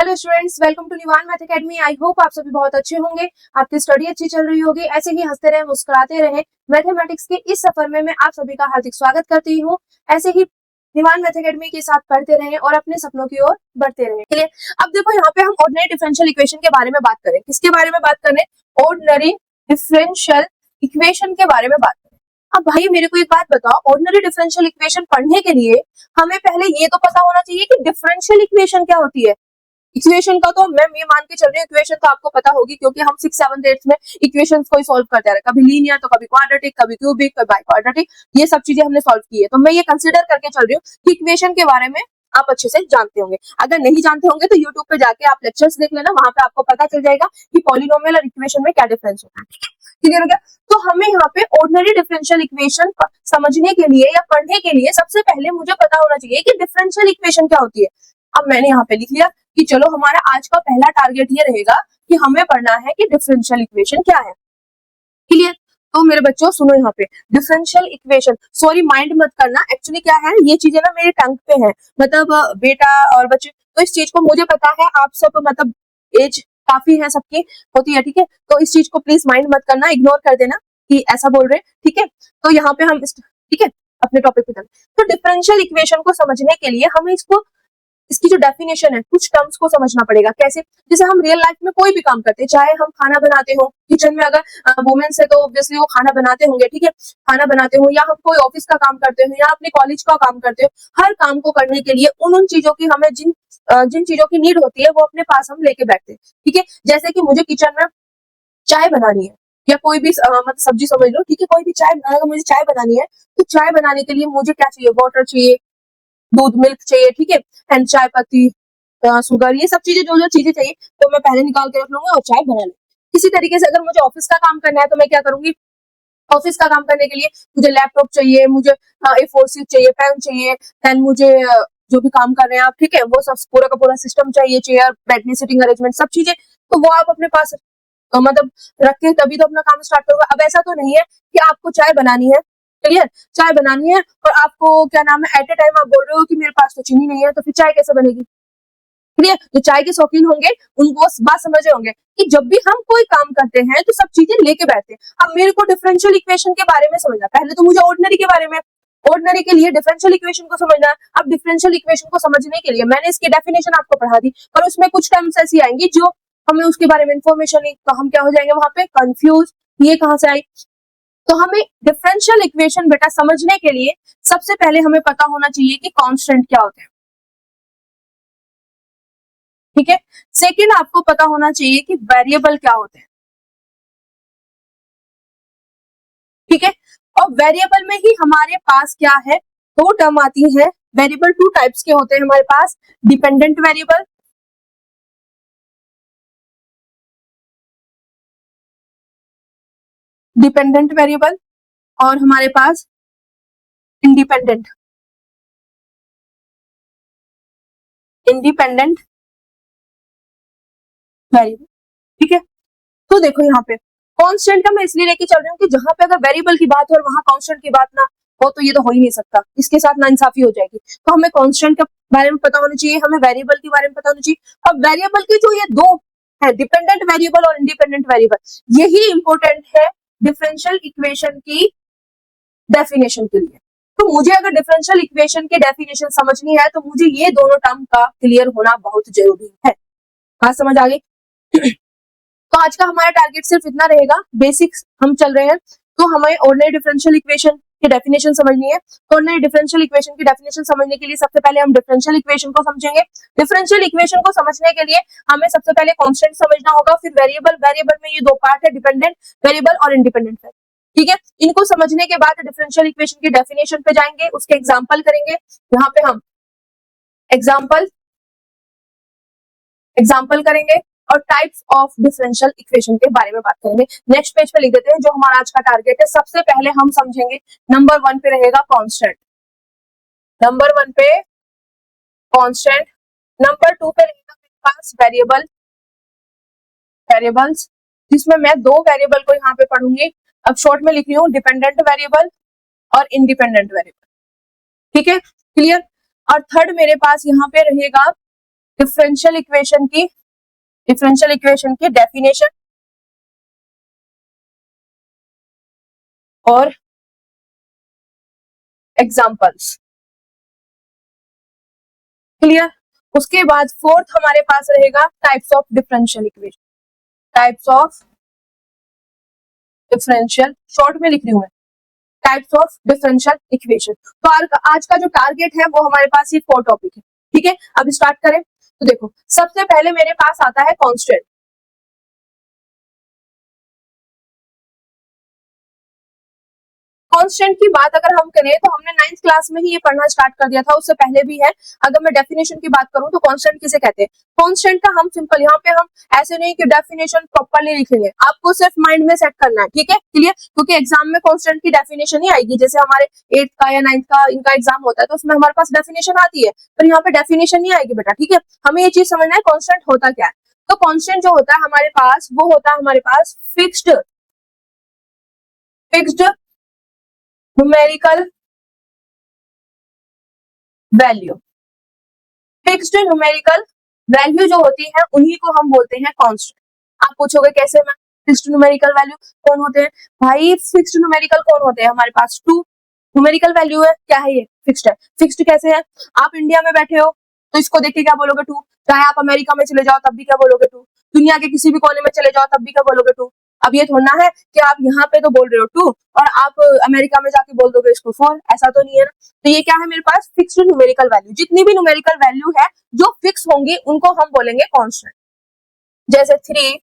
Hello students, welcome to Nivan math academy. I hope आप सभी बहुत अच्छे होंगे, आपकी स्टडी अच्छी चल रही होगी। ऐसे ही हंसते रहे, मुस्कुराते रहे। मैथमेटिक्स के इस सफर में मैं आप सभी का हार्दिक स्वागत करती हूँ। ऐसे ही निवान मैथ एकेडमी के साथ पढ़ते रहें और अपने सपनों की ओर बढ़ते रहें। चलिए, अब देखो यहाँ पे हम ऑर्डिनरी डिफरेंशियल इक्वेशन के बारे में बात करें। किसके बारे में बात करें? ऑर्डिनरी डिफरेंशियल इक्वेशन के बारे में बात करें। अब भाई मेरे को एक बात बताओ, ऑर्डिनरी डिफरेंशियल इक्वेशन पढ़ने के लिए हमें पहले ये तो पता होना चाहिए कि डिफरेंशियल इक्वेशन क्या होती है। इक्वेशन का तो मैं ये मान के चल रही हूँ, इक्वेशन तो आपको पता होगी क्योंकि हम 6, 7, 8 में इक्वेशंस को ही सॉल्व करते रहे। कभी लीनियर तो कभी क्वाड्रेटिक, कभी क्यूबिक, कभी बाई क्वाड्रेटिक, ये सब चीजें हमने सॉल्व की है। तो मैं ये कंसीडर करके चल रही हूँ कि इक्वेशन के बारे में आप अच्छे से जानते होंगे। अगर नहीं जानते होंगे तो यूट्यूब पे जाके आप लेक्चर्स देख लेना, वहां पे आपको पता चल जाएगा कि पॉलिनोमियल और इक्वेशन में क्या डिफरेंस होता है। क्लियर हो गया? तो हमें यहाँ पे ऑर्डिनरी डिफरेंशियल इक्वेशन समझने के लिए या पढ़ने के लिए सबसे पहले मुझे पता होना चाहिए कि डिफरेंशियल इक्वेशन क्या होती है। अब मैंने यहाँ पे लिख लिया कि चलो हमारा आज का पहला टारगेट ये रहेगा कि हमें पढ़ना है कि डिफरेंशियल इक्वेशन क्या है। क्लियर? तो मेरे बच्चों सुनो, यहाँ पे डिफरेंशियल इक्वेशन, सॉरी माइंड मत करना, एक्चुअली क्या है ये चीजें ना मेरे टंग पे है, मतलब बेटा और बच्चे, तो इस चीज को मुझे पता है, आप सब मतलब एज काफी है सबकी होती है, ठीक है? तो इस चीज को प्लीज माइंड मत करना, इग्नोर कर देना कि ऐसा बोल रहे हैं, ठीक है? तो यहाँ पे हम ठीक है अपने टॉपिक पे चलते। तो डिफरेंशियल इक्वेशन को समझने के लिए हमें इसकी जो डेफिनेशन है, कुछ टर्म्स को समझना पड़ेगा। कैसे? जैसे हम रियल लाइफ में कोई भी काम करते हैं, चाहे हम खाना बनाते हो, किचन में अगर वुमेन्स है तो ऑब्वियसली वो खाना बनाते होंगे, ठीक है? खाना बनाते हो, या हम कोई ऑफिस का काम करते हो, या अपने कॉलेज का काम करते हो, हर काम को करने के लिए उन चीजों की हमें जिन चीजों की नीड होती है वो अपने पास हम लेके बैठते हैं, ठीक है? जैसे कि मुझे किचन में चाय बनानी है या कोई भी मतलब सब्जी समझ लो, ठीक है? कोई भी चाय, अगर मुझे चाय बनानी है तो चाय बनाने के लिए मुझे क्या चाहिए? वाटर चाहिए, दूध मिल्क चाहिए, ठीक है? एंड चाय पत्ती, शुगर, ये सब चीजें जो चीजें चाहिए तो मैं पहले निकाल के रख लूंगा और चाय बना लूंगी। इसी तरीके से अगर मुझे ऑफिस का काम करना है तो मैं क्या करूंगी? ऑफिस का काम करने के लिए मुझे लैपटॉप चाहिए, मुझे A4 शीट चाहिए, पेन चाहिए, देन मुझे जो भी काम कर रहे हैं आप, ठीक है, वो सब पूरा का पूरा सिस्टम चाहिए, चेयर, बैठने, सिटिंग अरेंजमेंट, सब चीजें, तो वो आप अपने पास मतलब रख के तभी तो अपना काम स्टार्ट करोगे। अब ऐसा तो नहीं है कि आपको चाय बनानी है, क्लियर? चाय बनानी है और आपको क्या नाम है, एट ए टाइम आप बोल रहे हो कि मेरे पास तो चीनी नहीं है, तो फिर चाय कैसे बनेगी? क्लियर? जो चाय के शौकीन होंगे उनको बात समझ रहे होंगे कि जब भी हम कोई काम करते हैं तो सब चीजें लेके बैठते हैं। अब मेरे को डिफरेंशियल इक्वेशन के बारे में समझना, पहले तो मुझे ऑर्डिनरी के बारे में, ऑर्डिनरी के लिए डिफरेंशियल इक्वेशन को समझना है। अब डिफरेंशियल इक्वेशन को समझने के लिए मैंने इसकी डेफिनेशन आपको पढ़ा दी, पर उसमें कुछ टर्म्स ऐसी आएंगी जो हमें उसके बारे में इंफॉर्मेशन नहीं, तो हम क्या हो जाएंगे वहां पे कंफ्यूज, ये कहां से आई? तो हमें डिफरेंशियल इक्वेशन बेटा समझने के लिए सबसे पहले हमें पता होना चाहिए कि कांस्टेंट क्या होते हैं, ठीक है? सेकंड, आपको पता होना चाहिए कि वेरिएबल क्या होते हैं, ठीक है? और वेरिएबल में ही हमारे पास क्या है, दो टर्म आती है। वेरिएबल टू टाइप्स के होते हैं हमारे पास, डिपेंडेंट वेरिएबल, डिपेंडेंट वेरिएबल, और हमारे पास इंडिपेंडेंट, इंडिपेंडेंट वेरिएबल, ठीक है? तो देखो यहाँ पे कांस्टेंट का मैं इसलिए लेके चल रही हूँ कि जहां पे अगर वेरिएबल की बात हो और वहां कांस्टेंट की बात ना हो तो ये तो हो ही नहीं सकता, इसके साथ नाइंसाफी हो जाएगी। तो हमें कांस्टेंट के बारे में पता होना चाहिए, हमें वेरिएबल के बारे में पता होना चाहिए। अब वेरिएबल के जो ये दो है, डिपेंडेंट वेरिएबल और इंडिपेंडेंट वेरिएबल, यही इंपॉर्टेंट है डिफरेंशियल इक्वेशन की डेफिनेशन के लिए। तो मुझे अगर डिफरेंशियल इक्वेशन की डेफिनेशन समझनी है तो मुझे ये दोनों टर्म का क्लियर होना बहुत जरूरी है। बात समझ आ गई? तो आज का हमारा टारगेट सिर्फ इतना रहेगा, बेसिक्स हम चल रहे हैं। तो हमें ऑर्डिनरी डिफरेंशियल इक्वेशन की डेफिनेशन समझनी है। तो ऑर्डिनरी डिफरेंशियल इक्वेशन की डेफिनेशन समझने के लिए सबसे पहले हम डिफरेंशियल इक्वेशन को समझेंगे। डिफरेंशियल इक्वेशन को समझने के लिए हमें सबसे पहले कांस्टेंट समझना होगा, फिर वेरिएबल, वेरिएबल में ये दो पार्ट है, डिपेंडेंट वेरिएबल और इंडिपेंडेंट वेरिएबल, ठीक है? इनको समझने के बाद डिफरेंशियल इक्वेशन की डेफिनेशन पे जाएंगे, उसके एग्जाम्पल करेंगे। यहाँ पे हम एग्जाम्पल करेंगे और टाइप्स ऑफ डिफरेंशियल इक्वेशन के बारे में बात करेंगे। नेक्स्ट पेज पे लिख देते हैं जो हमारा आज का टारगेट है। सबसे पहले हम समझेंगे, नंबर 1 पे रहेगा कांस्टेंट, नंबर 1 पे कांस्टेंट, नंबर 2 पे रहेगा मेरे पास वेरिएबल, वेरिएबल्स, जिसमें मैं दो वेरिएबल को यहाँ पे पढ़ूंगी। अब शॉर्ट में लिख रही हूँ, डिपेंडेंट वेरिएबल और इंडिपेंडेंट वेरिएबल, ठीक है? क्लियर? और थर्ड मेरे पास यहाँ पे रहेगा डिफरेंशियल इक्वेशन की डेफिनेशन और एग्जांपल्स। क्लियर। उसके बाद फोर्थ हमारे पास रहेगा types of differential equation. Types of differential, short में लिख रही हूं मैं, टाइप्स ऑफ डिफरेंशियल इक्वेशन। तो आज का जो टारगेट है वो हमारे पास ये 4 टॉपिक है। ठीक है, अब स्टार्ट करें। तो देखो, सबसे पहले मेरे पास आता है कांस्टेंट। कांस्टेंट की बात अगर हम करें तो हमने 9th क्लास में ही ये पढ़ना स्टार्ट कर दिया था, उससे पहले भी है। अगर मैं डेफिनेशन की बात करूं तो कांस्टेंट किसे कहते हैं? कांस्टेंट का हम सिंपल यहाँ पे हम ऐसे नहीं कि डेफिनेशन प्रॉपर्ली लिखेंगे, आपको सिर्फ माइंड में सेट करना है। ठीक है, क्लियर। क्योंकि एग्जाम में कांस्टेंट की डेफिनेशन ही आएगी, जैसे हमारे 8th का या 9th का इनका एग्जाम होता है तो उसमें हमारे पास डेफिनेशन आती है, पर यहाँ पे डेफिनेशन नहीं आएगी बेटा। ठीक है, हमें ये चीज समझना है कांस्टेंट होता क्या है। तो कांस्टेंट जो होता है हमारे पास, वो होता है हमारे पास fixed numerical value. Fixed numerical value जो होती है उन्हीं को हम बोलते हैं कांस्टेंट। आप पूछोगे कैसे मैं, फिक्स्ड न्यूमेरिकल वैल्यू कौन होते हैं? भाई फिक्स्ड न्यूमेरिकल कौन होते हैं? हमारे पास 2 न्यूमेरिकल वैल्यू है। क्या है ये? फिक्स्ड है। फिक्स्ड कैसे है? आप इंडिया में बैठे हो तो इसको देख के क्या बोलोगे? 2। चाहे आप अमेरिका में चले जाओ तब भी क्या बोलोगे? 2। दुनिया के किसी भी कोने में चले जाओ तब भी क्या बोलोगे? 2। अब ये थोड़ा है कि आप यहाँ पे तो बोल रहे हो 2 और आप अमेरिका में जाके बोल दोगे इसको 4, ऐसा तो नहीं है ना। तो ये क्या है मेरे पास? Fixed numerical value. जितनी भी न्यूमेरिकल वैल्यू है जो फिक्स होंगी उनको हम बोलेंगे कांस्टेंट। जैसे 3,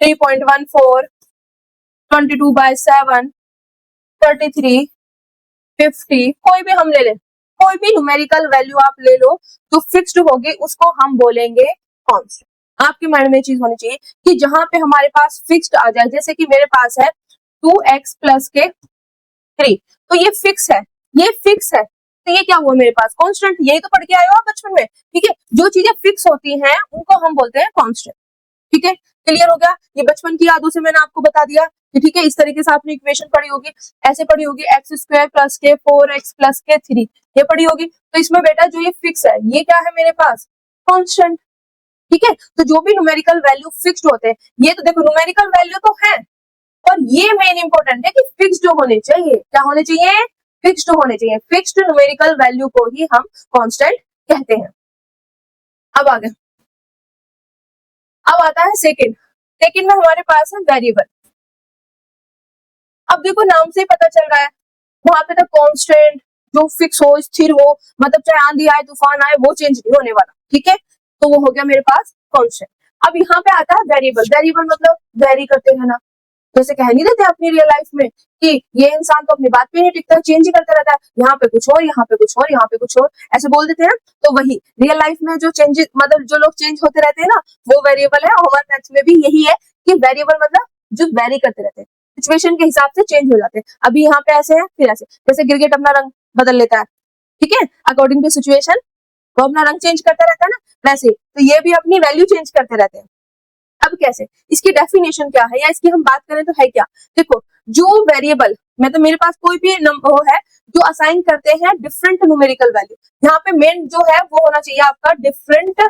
3.14, 22/7, 33, 50, कोई भी हम ले लें, कोई भी न्यूमेरिकल वैल्यू आप ले लो जो फिक्स्ड होगी उसको हम बोलेंगे कांस्टेंट। आपके माइंड में चीज होनी चाहिए कि जहां पे हमारे पास फिक्स्ड आ जाए, जैसे कि मेरे पास है 2x प्लस के 3, तो ये फिक्स है, ये फिक्स है, तो ये क्या हुआ मेरे पास? कांस्टेंट। यही तो पढ़ के आए हो आप बचपन में। ठीक है, जो चीजें फिक्स होती हैं उनको हम बोलते हैं कांस्टेंट। ठीक है, क्लियर हो गया। ये बचपन की यादों से मैंने आपको बता दिया कि ठीक है, इस तरीके से आपने इक्वेशन पढ़ी होगी, ऐसे पढ़ी होगी, x² प्लस के 4x प्लस के 3, ये पढ़ी होगी। तो इसमें बेटा जो ये फिक्स है ये क्या है मेरे पास? कांस्टेंट। ठीक है, तो जो भी न्यूमेरिकल वैल्यू फिक्स्ड होते हैं, ये तो देखो न्यूमेरिकल वैल्यू तो है, और ये मेन इंपॉर्टेंट है कि फिक्स्ड होने चाहिए। क्या होने चाहिए? फिक्स्ड होने चाहिए। फिक्स्ड न्यूमेरिकल वैल्यू को ही हम कांस्टेंट कहते हैं। अब आगे, अब आता है सेकंड। सेकंड में हमारे पास है वेरिएबल। अब देखो नाम से ही पता चल रहा है, वहां पे तो कांस्टेंट जो फिक्स हो, स्थिर हो, मतलब चाहे आंधी आए तूफान आए वो चेंज नहीं होने वाला। ठीक है, तो वो हो गया मेरे पास कांस्टेंट। अब यहाँ पे आता है वेरिएबल। वेरिएबल मतलब वेरी करते रहना, जैसे कह नहीं देते अपनी रियल लाइफ में कि ये इंसान तो अपनी बात पे नहीं टिकता, चेंज ही करता रहता है, यहाँ पे कुछ और, यहाँ पे कुछ और, यहाँ पे कुछ और, ऐसे बोल देते हैं। तो वही रियल लाइफ में जो चेंज, मतलब जो लोग चेंज होते रहते हैं ना, वो वेरिएबल है। और हमारे मैथ्स में भी यही है कि वेरिएबल मतलब जो वेरी करते रहते हैं, सिचुएशन के हिसाब से चेंज हो जाते हैं। अभी यहाँ पे ऐसे है, फिर ऐसे, जैसे गिरगिट अपना रंग बदल लेता है, ठीक है, अकॉर्डिंग टू सिचुएशन वो अपना रंग चेंज करता रहता है ना, वैसे तो ये भी अपनी वैल्यू चेंज करते रहते हैं। अब कैसे? इसकी डेफिनेशन क्या है या इसकी हम बात करें तो है क्या? देखो, जो वेरिएबल मतलब मेरे पास कोई भी नंबर है जो असाइन करते हैं डिफरेंट न्यूमेरिकल वैल्यू, यहाँ पे मेन जो है वो होना चाहिए आपका different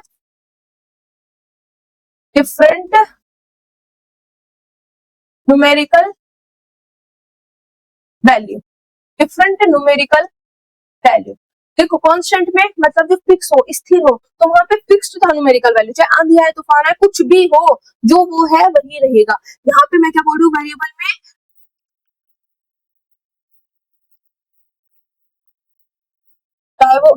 numerical value, different numerical value. देखो कांस्टेंट में मतलब जो फिक्स हो, स्थिर हो, तो वहां पे फिक्स्ड था न्यूमेरिकल वैल्यू, चाहे आंधी आए तूफान आए कुछ भी हो, जो वो है वही रहेगा। यहाँ पे मैं क्या बोल रही हूँ, वेरिएबल में चाहे वो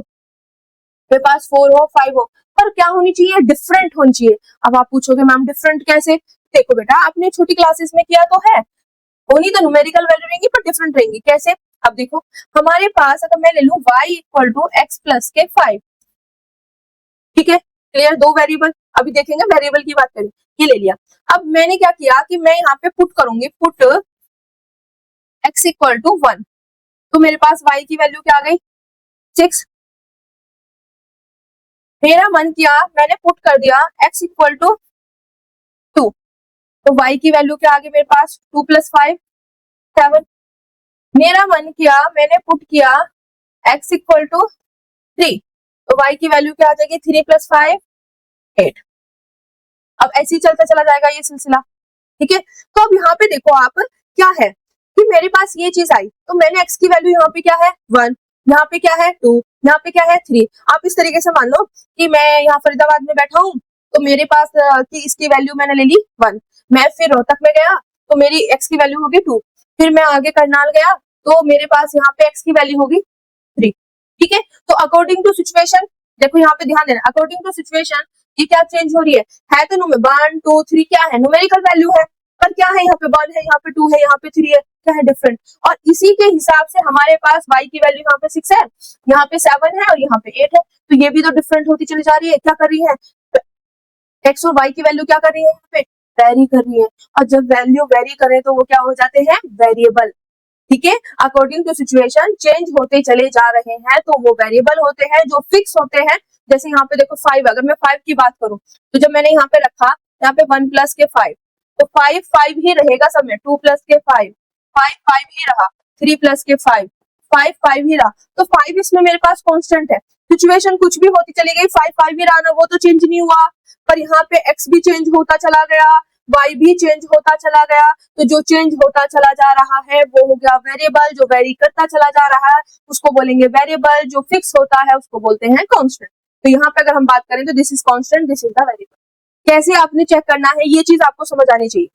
मेरे पास 4 हो 5 हो, पर क्या होनी चाहिए? डिफरेंट होनी चाहिए। अब आप पूछोगे मैम डिफरेंट कैसे? देखो बेटा, आपने छोटी क्लासेस में किया तो है, होनी तो न्यूमेरिकल वैल्यू रहेंगी पर डिफरेंट रहेंगी। कैसे? अब देखो, हमारे पास अगर मैं ले लूं y equal to x plus के 5, ठीक है, क्लियर। 2 वेरिएबल, अभी देखेंगे वेरिएबल की बात करें, ये ले लिया। अब मैंने क्या किया कि मैं यहाँ पे पुट करूंगी, पुट x इक्वल टू 1, तो मेरे पास y की वैल्यू क्या आ गई? 6। मेरा मन किया, मैंने पुट कर दिया x इक्वल टू 2, तो y की वैल्यू क्या आ गई मेरे पास? 2 प्लस 5 7। मेरा मन किया, मैंने पुट किया x इक्वल टू 3, तो y की वैल्यू क्या आ जाएगी? 3 प्लस 5 8। अब ऐसे ही चलता चला जाएगा ये सिलसिला, ठीक है। तो अब यहाँ पे देखो आप क्या है कि मेरे पास ये चीज आई, तो मैंने x की वैल्यू यहाँ पे क्या है 1, यहाँ पे क्या है 2, यहाँ पे क्या है 3। आप इस तरीके से मान लो कि मैं यहाँ फरीदाबाद में बैठा हूँ, तो मेरे पास कि इसकी वैल्यू मैंने ले ली 1। मैं फिर रोहतक में गया तो मेरी x की वैल्यू होगी 2। फिर मैं आगे करनाल गया तो मेरे पास यहाँ पे x की वैल्यू होगी 3, ठीक है। तो अकॉर्डिंग टू सिचुएशन, देखो यहाँ पे ध्यान देना, अकॉर्डिंग टू सिचुएशन ये क्या चेंज हो रही है तो 1 2 3 क्या है न्यूमेरिकल वैल्यू है, पर क्या है यहाँ पे 1 है, यहाँ पे 2 है, यहाँ पे 3 है, क्या है डिफरेंट। और इसी के हिसाब से हमारे पास y की वैल्यू यहाँ पे 6 है, यहाँ पे 7 है और यहाँ पे 8 है, तो ये भी तो डिफरेंट होती चली जा रही है। क्या कर रही है, x और y की वैल्यू क्या कर रही है, यहाँ पे वेरी कर रही है। और जब वैल्यू वेरी करे तो वो क्या हो जाते हैं, वेरिएबल, ठीक है। अकॉर्डिंग टू सिचुएशन चेंज होते चले जा रहे हैं, तो वो वेरिएबल होते हैं जो फिक्स होते हैं। जैसे यहाँ पे देखो 5, अगर मैं 5 की बात करूं तो जब मैंने यहाँ पे रखा, यहाँ पे 1 प्लस के 5, तो 5 5 ही रहेगा सब में, 2 प्लस के 5 5 5 ही रहा, 3 प्लस के 5 5 5 ही रहा, तो 5 इसमें मेरे पास कांस्टेंट है। सिचुएशन कुछ भी होती चली गई, 5 5 ही रहा ना, वो तो चेंज नहीं हुआ। पर यहाँ पे x भी चेंज होता चला गया, y भी चेंज होता चला गया, तो जो चेंज होता चला जा रहा है वो हो गया वेरिएबल, जो वेरी करता चला जा रहा है उसको बोलेंगे वेरिएबल, जो फिक्स होता है उसको बोलते हैं कांस्टेंट। तो यहाँ पे अगर हम बात करें तो this is constant, this is the variable. कैसे आपने चेक करना है ये चीज आपको समझ आनी चाहिए।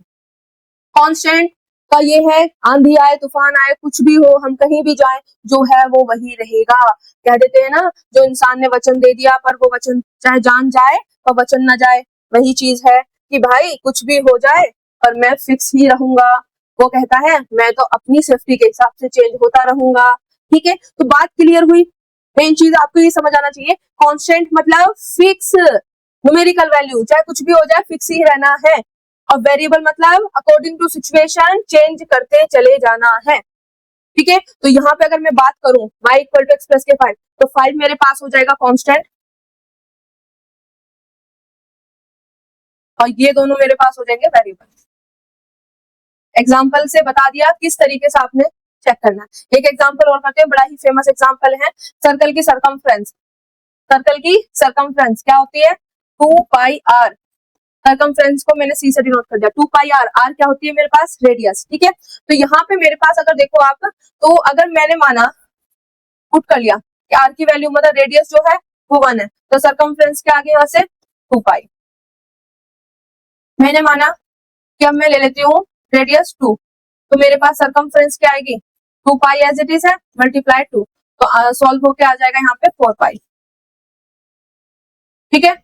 कांस्टेंट का ये है, आंधी आए तूफान आए कुछ भी हो, हम कहीं भी जाएं, जो है वो वही रहेगा। कह देते हैं ना, जो इंसान ने वचन दे दिया पर वो वचन चाहे जान जाए पर वचन ना जाए, वही चीज है कि भाई कुछ भी हो जाए पर मैं फिक्स ही रहूंगा। वो कहता है मैं तो अपनी सेफ्टी के हिसाब से चेंज होता रहूंगा, ठीक है। तो बात क्लियर हुई। मेन चीज आपको ये समझ आना चाहिए, कांस्टेंट मतलब फिक्स न्यूमेरिकल वैल्यू, चाहे कुछ भी हो जाए फिक्स ही रहना है। और वेरिएबल मतलब अकॉर्डिंग टू सिचुएशन चेंज करते चले जाना है, ठीक है। तो यहाँ पे अगर मैं बात करूं y equal to x plus के 5, तो 5 मेरे पास हो जाएगा कांस्टेंट और ये दोनों मेरे पास हो जाएंगे वेरिएबल। एग्जाम्पल से बता दिया किस तरीके से आपने चेक करना है। एक एग्जाम्पल और करते हैं, बड़ा ही फेमस एग्जाम्पल है सर्कल की सरकमफ्रेंस। सर्कल की सरकमफ्रेंस क्या होती है, 2 पाई r। सरकमफ्रेंस को मैंने सी से डिनोट कर दिया, 2 पाई r। r क्या होती है मेरे पास, रेडियस, ठीक है। तो यहाँ पे मेरे पास अगर देखो आप, तो अगर मैंने माना पुट कर लिया कि r की वैल्यू मतलब रेडियस जो है वो 1 है, तो सरकमफ्रेंस क्या आ गया यहाँ से 2 पाई। मैंने माना कि अब मैं ले लेती हूँ रेडियस 2, तो मेरे पास सरकमफ्रेंस क्या आएगी 2 पाई एज इट इज है, मल्टीप्लाई 2, तो सॉल्व होके आ जाएगा यहाँ पे 4 पाई, ठीक है।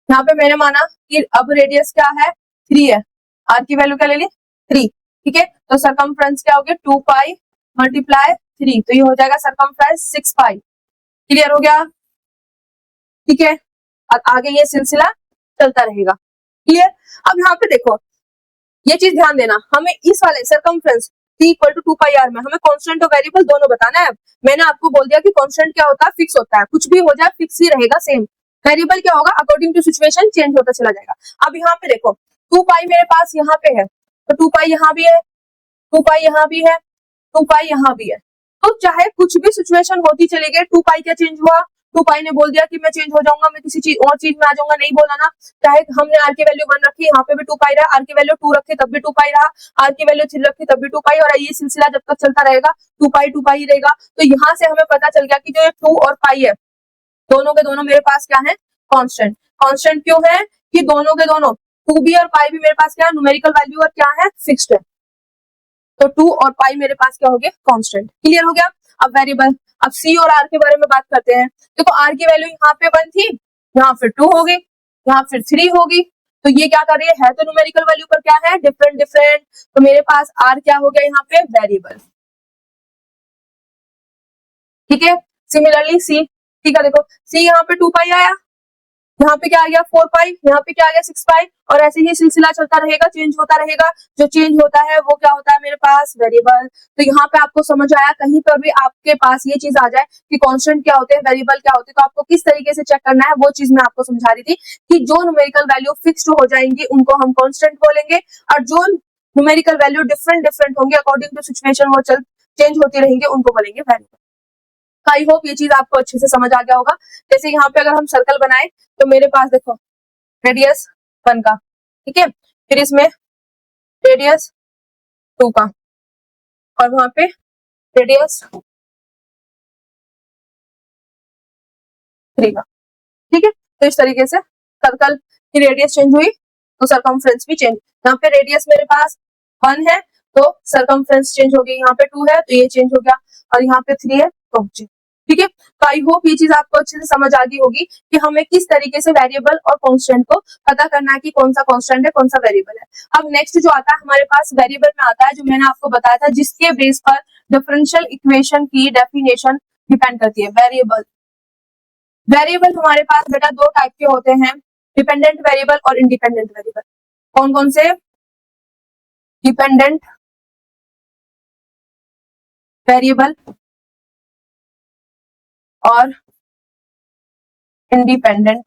यहाँ पे मैंने माना कि अब रेडियस क्या है 3 है, r की वैल्यू क्या ले ली 3, ठीक है। तो सरकमफ्रेंस क्या हो गया 2 पाई मल्टीप्लाई 3, तो ये हो जाएगा सरकमफ्रेंस 6 पाई। क्लियर हो गया, ठीक है। और आगे ये सिलसिला चलता रहेगा, क्लियर। अब यहाँ पे देखो ये चीज ध्यान देना, हमें इस वाले circumference c equal to 2 pi r में हमें कांस्टेंट और वेरिएबल दोनों बताना है। मैंने आपको बोल दिया कि कांस्टेंट क्या होता है, फिक्स होता है, कुछ भी हो जाए फिक्स ही रहेगा सेम। वेरिएबल क्या होगा, अकॉर्डिंग टू सिचुएशन चेंज होता चला जाएगा। अब यहाँ पे देखो 2 पाई मेरे पास यहाँ पे है, तो 2 पाई यहाँ भी है, 2 पाई यहाँ भी है, 2 पाई यहाँ भी है। तो चाहे कुछ भी सिचुएशन होती चली गई, 2 पाई क्या चेंज हुआ, 2 पाई ने बोल दिया कि मैं चेंज हो जाऊंगा, मैं किसी चीज और चीज में आ जाऊंगा, नहीं बोला ना। चाहे हमने r की वैल्यू 1 रखी, यहाँ पे भी 2 पाई रहा, r की वैल्यू 2 रखी तब भी 2 पाई रहा, r की वैल्यू 3 रखी तब भी 2 पाई, और ये सिलसिला जब तक चलता रहेगा 2 पाई ही रहेगा। तो यहाँ से हमें पता चल गया कि जो 2 और पाई है दोनों के दोनों मेरे पास क्या है कांस्टेंट। कांस्टेंट क्यों है कि दोनों के दोनों 2 भी और पाई भी मेरे पास क्या है न्यूमेरिकल वैल्यू और क्या है फिक्स्ड है, तो 2 और पाई मेरे पास क्या हो गया कांस्टेंट। क्लियर हो गया। अब वेरिएबल, अब सी और आर के बारे में बात करते हैं। देखो आर की वैल्यू यहाँ पे 1 थी, यहाँ फिर 2 होगी, यहाँ फिर 3 होगी, तो ये क्या कर रही है तो न्यूमेरिकल वैल्यू पर क्या है डिफरेंट डिफरेंट, तो मेरे पास आर क्या हो गया यहाँ पे वेरिएबल, ठीक है। सिमिलरली सी, ठीक है, देखो सी यहाँ पे 2 पाई आया, यहाँ पे क्या आ गया 4 पाई, यहाँ पे क्या आ गया 6 पाई, और ऐसे ही सिलसिला चलता रहेगा, चेंज होता रहेगा। जो चेंज होता है वो क्या होता है मेरे पास वेरिएबल। तो यहाँ पे आपको समझ आया, कहीं पर भी आपके पास ये चीज आ जाए कि कांस्टेंट क्या होते हैं वेरिएबल क्या होते हैं, तो आपको किस तरीके से चेक करना है वो चीज मैं आपको समझा रही थी कि जो न्यूमेरिकल वैल्यू फिक्स्ड हो जाएंगी उनको हम कांस्टेंट बोलेंगे, और जो न्यूमेरिकल वैल्यू डिफरेंट डिफरेंट होंगे अकॉर्डिंग टू सिचुएशन वो चेंज होती रहेंगे उनको बोलेंगे वेरिएबल। आई होप ये चीज आपको अच्छे से समझ आ गया होगा। जैसे यहाँ पे अगर हम सर्कल बनाए तो मेरे पास देखो रेडियस 1 का, ठीक है, फिर इसमें रेडियस 2 का और वहां पे रेडियस 3 का, ठीक है। तो इस तरीके से सर्कल की रेडियस चेंज हुई तो सरकमफ्रेंस भी चेंज। यहाँ पे रेडियस मेरे पास 1 है तो सरकमफ्रेंस चेंज हो गई, यहाँ पे 2 है तो ये चेंज हो गया और यहाँ पे 3 है तो चेंज, ठीक है। तो आई होप ये चीज आपको अच्छे से समझ आ गई होगी कि हमें किस तरीके से वेरिएबल और कांस्टेंट को पता करना है कि कौन सा कांस्टेंट है कौन सा वेरिएबल है। अब नेक्स्ट जो आता है हमारे पास वेरिएबल में आता है, जो मैंने आपको बताया था जिसके बेस पर डिफरेंशियल इक्वेशन की डेफिनेशन डिपेंड करती है। वेरिएबल वेरिएबल हमारे पास बेटा दो टाइप के होते हैं, डिपेंडेंट वेरिएबल और इंडिपेंडेंट वेरिएबल। कौन कौन से? डिपेंडेंट वेरिएबल और इंडिपेंडेंट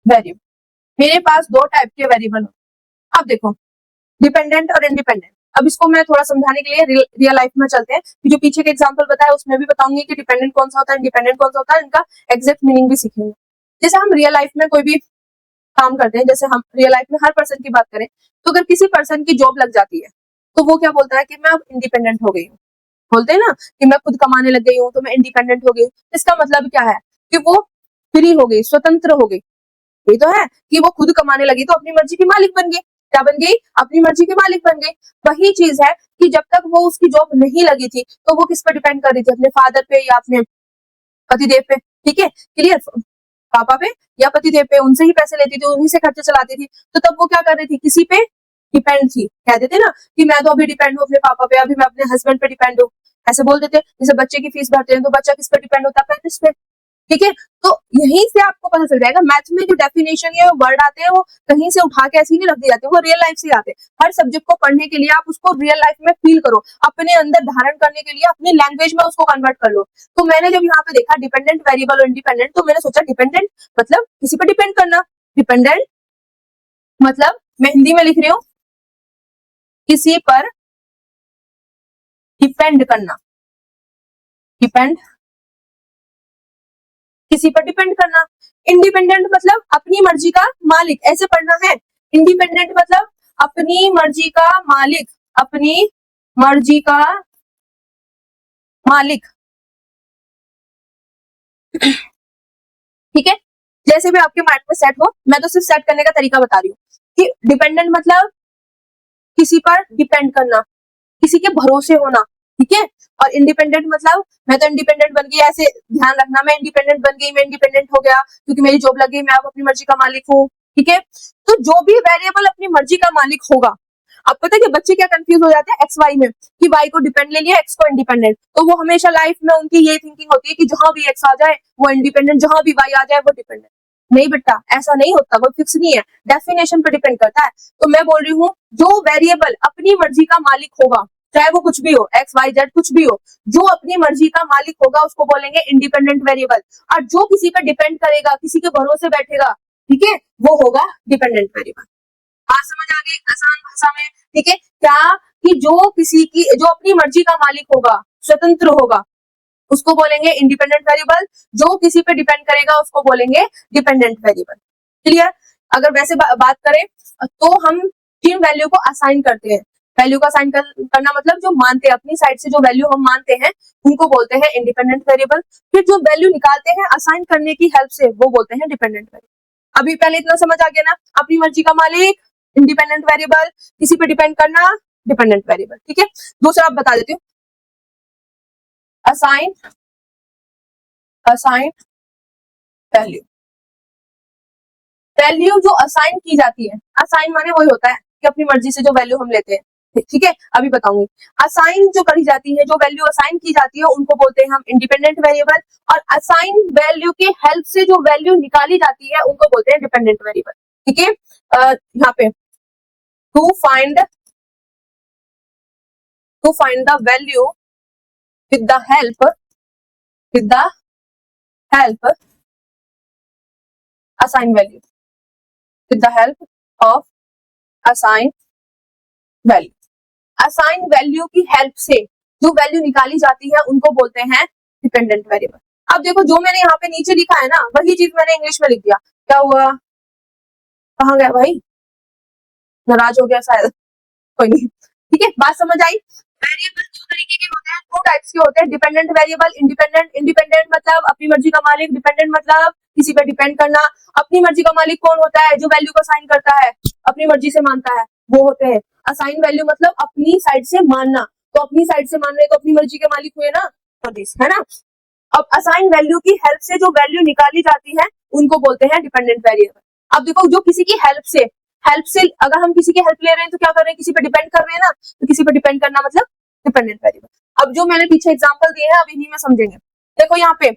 वेरिएबल। मेरे पास दो टाइप के वेरिएबल। अब देखो डिपेंडेंट और इंडिपेंडेंट, अब इसको मैं थोड़ा समझाने के लिए रियल लाइफ में चलते हैं कि जो पीछे के एग्जांपल बताया उसमें भी बताऊंगी कि डिपेंडेंट कौन सा होता है इंडिपेंडेंट कौन सा होता है, इनका एग्जैक्ट मीनिंग भी सीखेंगे। जैसे हम रियल लाइफ में कोई भी काम करते हैं, जैसे हम रियल लाइफ में हर पर्सन की बात करें तो अगर किसी पर्सन की जॉब लग जाती है तो वो क्या बोलता है कि मैं अब इंडिपेंडेंट हो गई हूँ। बोलते हैं ना कि मैं खुद कमाने लग गई हूँ तो मैं इंडिपेंडेंट हो गई हूँ। इसका मतलब क्या है कि वो फ्री हो गई, स्वतंत्र हो गई। ये तो है कि वो खुद कमाने लगी तो अपनी मर्जी की मालिक बन गई। क्या बन गई? अपनी मर्जी की मालिक बन गई। वही चीज है कि जब तक वो उसकी जॉब नहीं लगी थी तो वो किस पर डिपेंड कर रही थी? अपने फादर पे या अपने पतिदेव पे, ठीक है, क्लियर, पापा पे या पतिदेव पे, उनसे ही पैसे लेती थी, उन्हीं से खर्चे चलाती थी। तो तब वो क्या कर रही थी? किसी पे डिपेंड थी। कह देते ना कि मैं तो अभी डिपेंड हूँ अपने पापा पे, अभी मैं अपने हस्बैंड पे डिपेंड हूँ, ऐसे बोल देते। जैसे बच्चे की फीस भरते हैं तो बच्चा किस पे डिपेंड होता है? पेरेंट्स पे, ठीक है। तो यहीं से आपको पता चल जाएगा मैथ में जो डेफिनेशन या वर्ड आते हैं वो कहीं से उठा के ऐसे ही नहीं रख दिए जाते, वो रियल लाइफ से आते हैं। हर सब्जेक्ट को पढ़ने के लिए आप उसको रियल लाइफ में फील करो, अपने अंदर धारण करने के लिए अपनी लैंग्वेज में उसको कन्वर्ट कर लो। तो मैंने जब यहाँ पे देखा डिपेंडेंट वेरिएबल और इंडिपेंडेंट तो मैंने सोचा डिपेंडेंट मतलब किसी पर डिपेंड करना, डिपेंडेंट मतलब मैं हिंदी में लिख रही हूँ किसी पर डिपेंड करना, डिपेंड किसी पर डिपेंड करना। इंडिपेंडेंट मतलब अपनी मर्जी का मालिक, ऐसे पढ़ना है। इंडिपेंडेंट मतलब अपनी मर्जी का मालिक, अपनी मर्जी का मालिक, ठीक है। जैसे भी आपके माइंड में सेट हो, मैं तो सिर्फ सेट करने का तरीका बता रही हूँ कि डिपेंडेंट मतलब किसी पर डिपेंड करना, किसी के भरोसे होना, ठीक है। और इंडिपेंडेंट मतलब मैं तो इंडिपेंडेंट बन गई, ऐसे ध्यान रखना, मैं इंडिपेंडेंट बन गई, मैं इंडिपेंडेंट हो गया क्योंकि मेरी जॉब लग गई, मैं अब अपनी मर्जी का मालिक हूँ, ठीक है। तो जो भी वेरिएबल अपनी मर्जी का मालिक होगा, अब पता है कि बच्चे क्या कंफ्यूज हो जाते हैं एक्स वाई में कि वाई को डिपेंड ले लिया एक्स को इंडिपेंडेंट, तो वो हमेशा लाइफ में उनकी ये थिंकिंग होती है कि जहां भी एक्स आ जाए वो इंडिपेंडेंट, जहां भी वाई आ जाए वो डिपेंडेंट। नहीं बेटा, ऐसा नहीं होता, कोई फिक्स नहीं है, डेफिनेशन पर डिपेंड करता है। तो मैं बोल रही हूँ जो वेरिएबल अपनी मर्जी का मालिक होगा, चाहे वो कुछ भी हो, एक्स वाई जेड कुछ भी हो, जो अपनी मर्जी का मालिक होगा उसको बोलेंगे इंडिपेंडेंट वेरिएबल। और जो किसी पर डिपेंड करेगा, किसी के भरोसे बैठेगा, ठीक है, वो होगा डिपेंडेंट वेरिएबल। बात समझ आ गई आसान भाषा में, ठीक है। क्या कि जो किसी की जो अपनी मर्जी का मालिक होगा, स्वतंत्र होगा, उसको बोलेंगे इंडिपेंडेंट वेरिएबल। जो किसी पे डिपेंड करेगा उसको बोलेंगे डिपेंडेंट वेरिएबल, क्लियर। अगर वैसे बात करें तो हम किन वैल्यू को असाइन करते हैं? वैल्यू का असाइन करना मतलब जो मानते हैं अपनी साइड से, जो वैल्यू हम मानते हैं उनको बोलते हैं इंडिपेंडेंट वेरिएबल। फिर जो वैल्यू निकालते हैं असाइन करने की हेल्प से वो बोलते हैं डिपेंडेंट वेरिएबल। अभी पहले इतना समझ आ गया ना, अपनी मर्जी का मालिक इंडिपेंडेंट वेरिएबल, किसी पे डिपेंड करना डिपेंडेंट वेरिएबल, ठीक है। दूसरा आप बता देती हूँ, असाइन असाइन वैल्यू। वैल्यू जो असाइन की जाती है, असाइन माने वही होता है कि अपनी मर्जी से जो वैल्यू हम लेते हैं, ठीक है। अभी बताऊंगी, असाइन जो करी जाती है, जो वैल्यू असाइन की जाती है उनको बोलते हैं हम इंडिपेंडेंट वेरिएबल, और असाइन वैल्यू के हेल्प से जो वैल्यू निकाली जाती है उनको बोलते हैं डिपेंडेंट वेरिएबल, ठीक है। यहाँ पे to find the value with the help assign value, with the help of assign value। Assign value की हेल्प से जो वैल्यू निकाली जाती है उनको बोलते हैं डिपेंडेंट वेरिएबल। अब देखो जो मैंने यहाँ पे नीचे लिखा है ना वही चीज मैंने इंग्लिश में लिख दिया, क्या हुआ, कहाँ गया भाई, नाराज हो गया शायद, कोई नहीं, ठीक है, बात समझ आई। वेरिएबल दो तरीके के होते हैं, दो टाइप्स के होते हैं, डिपेंडेंट वेरिएबल, इंडिपेंडेंट। इंडिपेंडेंट मतलब अपनी मर्जी का मालिक, डिपेंडेंट मतलब किसी पे डिपेंड करना। अपनी मर्जी का मालिक कौन होता है, जो वैल्यू को असाइन करता है, अपनी मर्जी से मानता है, वो होते हैं। असाइन वैल्यू मतलब अपनी साइड से मानना, तो अपनी साइड से मान रहे तो अपनी मर्जी के मालिक हुए ना, तो दिस है ना। अब असाइन वैल्यू की हेल्प से जो वैल्यू निकाली जाती है उनको बोलते हैं डिपेंडेंट वेरिएबल। अब देखो जो किसी की हेल्प से अगर हम किसी की हेल्प ले रहे हैं तो क्या कर रहे हैं, किसी पे डिपेंड कर रहे हैं ना, तो किसी पे डिपेंड करना मतलब डिपेंडेंट वेरिएबल। अब जो मैंने पीछे एग्जांपल दिए हैं अब इन्हीं में समझेंगे। देखो यहाँ पे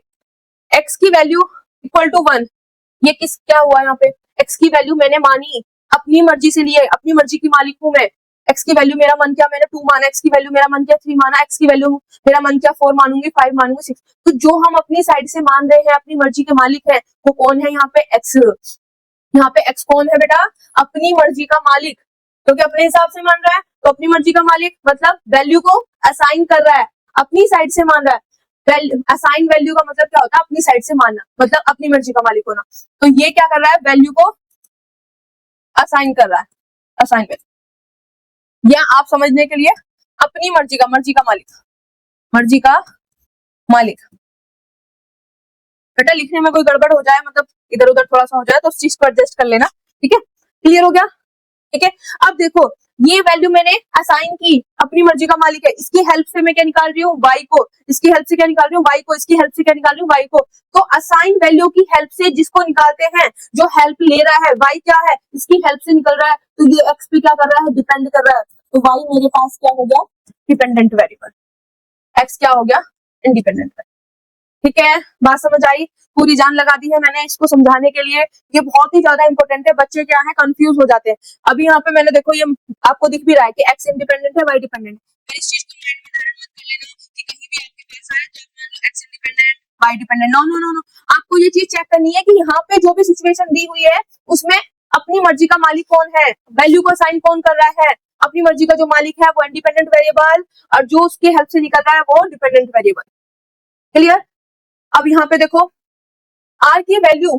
x की वैल्यू इक्वल टू 1, ये किस क्या हुआ, यहाँ पे x की वैल्यू मैंने मानी, अपनी मर्जी से लिए, अपनी मर्जी की मालिक हूं मैं। x की वैल्यू मेरा मन क्या मैंने 2 माना, x की वैल्यू मेरा मन क्या 3 माना, x की वैल्यू मेरा मन क्या 4 मानूंगी, 5 मानूंगी, 6। तो जो हम अपनी साइड से मान रहे हैं, अपनी मर्जी के मालिक है, वो कौन है यहाँ पे x। यहाँ पे x कौन है बेटा, अपनी मर्जी का मालिक, क्योंकि अपने हिसाब से मान रहा है तो अपनी मर्जी का मालिक मतलब वैल्यू को असाइन कर रहा है, अपनी साइड से मान रहा है। असाइन वैल्यू का मतलब क्या होता है, अपनी साइड से मानना, मतलब अपनी मर्जी का मालिक होना। तो ये क्या कर रहा है, वैल्यू को असाइन कर रहा है, असाइन वैल्यू, या आप समझने के लिए अपनी मर्जी का मालिक, मर्जी का मालिक। बेटा लिखने में कोई गड़बड़ हो जाए, मतलब इधर उधर थोड़ा सा हो जाए तो उस चीज को एडजस्ट कर लेना, ठीक है, क्लियर हो गया, ठीक है। अब देखो ये वैल्यू मैंने असाइन की, अपनी मर्जी का मालिक है, इसकी हेल्प से मैं क्या निकाल रही हूँ, y को, इसकी हेल्प से क्या निकाल रही हूँ, y को, इसकी हेल्प से क्या निकाल रही हूँ, y को। तो असाइन वैल्यू की हेल्प से जिसको निकालते हैं, जो हेल्प ले रहा है, y क्या है, इसकी हेल्प से निकल रहा है, तो ये x पे क्या कर रहा है, डिपेंड कर रहा है, तो y मेरे पास क्या हो गया, डिपेंडेंट वेरिएबल, x क्या हो गया, इंडिपेंडेंट वेरिएबल। ठीक है, बात समझ आई, पूरी जान लगा दी है मैंने इसको समझाने के लिए, ये बहुत ही ज्यादा इंपॉर्टेंट है, बच्चे क्या है कंफ्यूज हो जाते हैं। अभी यहाँ पे मैंने देखो ये आपको दिख भी रहा है कि x इंडिपेंडेंट है, y डिपेंडेंट, इस चीज को माइंड में धारण मत कर लेना कि कहीं भी आपके पास आए तो मान लो x independent y dependent, no no no no, आपको ये चीज चेक करनी है कि यहाँ पे जो भी सिचुएशन दी हुई है उसमें अपनी मर्जी का मालिक कौन है, वैल्यू को असाइन कौन कर रहा है, अपनी मर्जी का जो मालिक है वो इंडिपेंडेंट वेरिएबल, और जो उसकी हेल्प से निकल रहा है वो डिपेंडेंट वेरिएबल। क्लियर। अब यहाँ पे देखो r की वैल्यू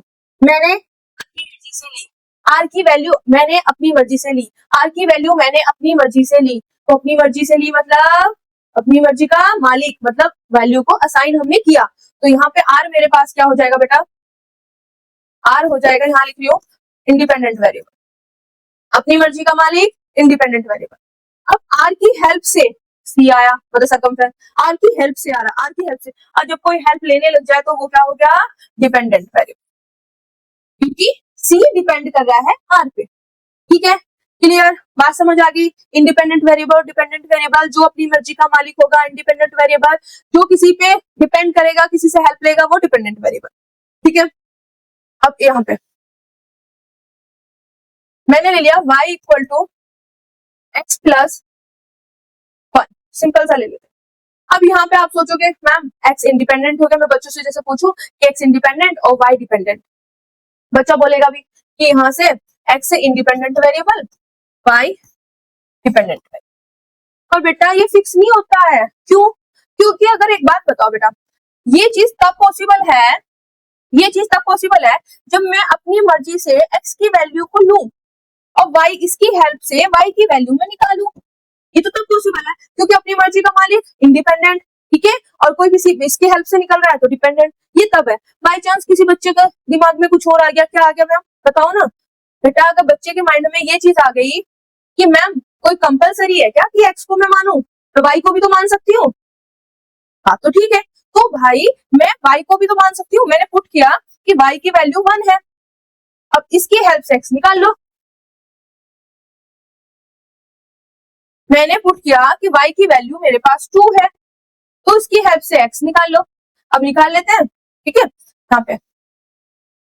मैंने अपनी मर्जी से ली, r की वैल्यू मैंने अपनी मर्जी से ली, r की वैल्यू मैंने अपनी मर्जी से ली, तो अपनी मर्जी से ली मतलब अपनी मर्जी का मालिक, मतलब वैल्यू को असाइन हमने किया। तो यहाँ पे r मेरे पास क्या हो जाएगा बेटा, r हो जाएगा, यहाँ लिख रही हूँ इंडिपेंडेंट वेरिएबल, अपनी मर्जी का मालिक इंडिपेंडेंट वेरिएबल। अब r की हेल्प से सी आया, मतलब सर्कमफ्रेंस, आर की हेल्प से आ रहा, आर की हेल्प से, और जब कोई हेल्प लेने लग जाए तो वो क्या हो गया, डिपेंडेंट वेरिएबल, क्योंकि सी डिपेंड कर रहा है आर पे। ठीक है, क्लियर, बात समझ आ गई। इंडिपेंडेंट वेरिएबल, डिपेंडेंट वेरिएबल, जो अपनी मर्जी का मालिक होगा इंडिपेंडेंट वेरिएबल, जो किसी पे डिपेंड करेगा, किसी से हेल्प लेगा वो डिपेंडेंट वेरिएबल। ठीक है, अब यहाँ पे मैंने ले लिया y equal to x plus 1, simple सा ले लेते। अब यहाँ पे आप सोचोगे मैम x इंडिपेंडेंट हो गया, मैं बच्चों से जैसे पूछूं कि x इंडिपेंडेंट और y डिपेंडेंट, बच्चा बोलेगा भी कि यहाँ से x से independent variable, y dependent variable. पर बेटा ये फिक्स नहीं होता है, क्यों, क्योंकि अगर एक बात बताओ बेटा, ये चीज तब पॉसिबल है, ये चीज तब पॉसिबल है जब मैं अपनी मर्जी से x की वैल्यू को लूं और y इसकी हेल्प से y की वैल्यू में निकालूं, ये तो तब पॉसिबल है क्योंकि अपनी मर्जी का मालिक इंडिपेंडेंट, ठीक है, और कोई किसी इसकी हेल्प से निकल रहा है तो डिपेंडेंट, ये तब है। बाय चांस किसी बच्चे का दिमाग में कुछ और आ गया, क्या आ गया मैम बताओ ना बेटा, अगर बच्चे के माइंड में ये चीज आ गई कि मैम कोई कंपलसरी है क्या कि एक्स को मैं मानूं, तो वाई को भी तो मान सकती हूँ, हाँ तो ठीक है, तो भाई मैं वाई को भी तो मान सकती हूँ, मैंने पुट किया कि वाई की वैल्यू 1 है, अब इसकी हेल्प से एक्स निकाल लो, मैंने पुट किया कि y की वैल्यू मेरे पास 2 है, तो इसकी हेल्प से x निकाल लो। अब निकाल लेते हैं, ठीक है, यहाँ पे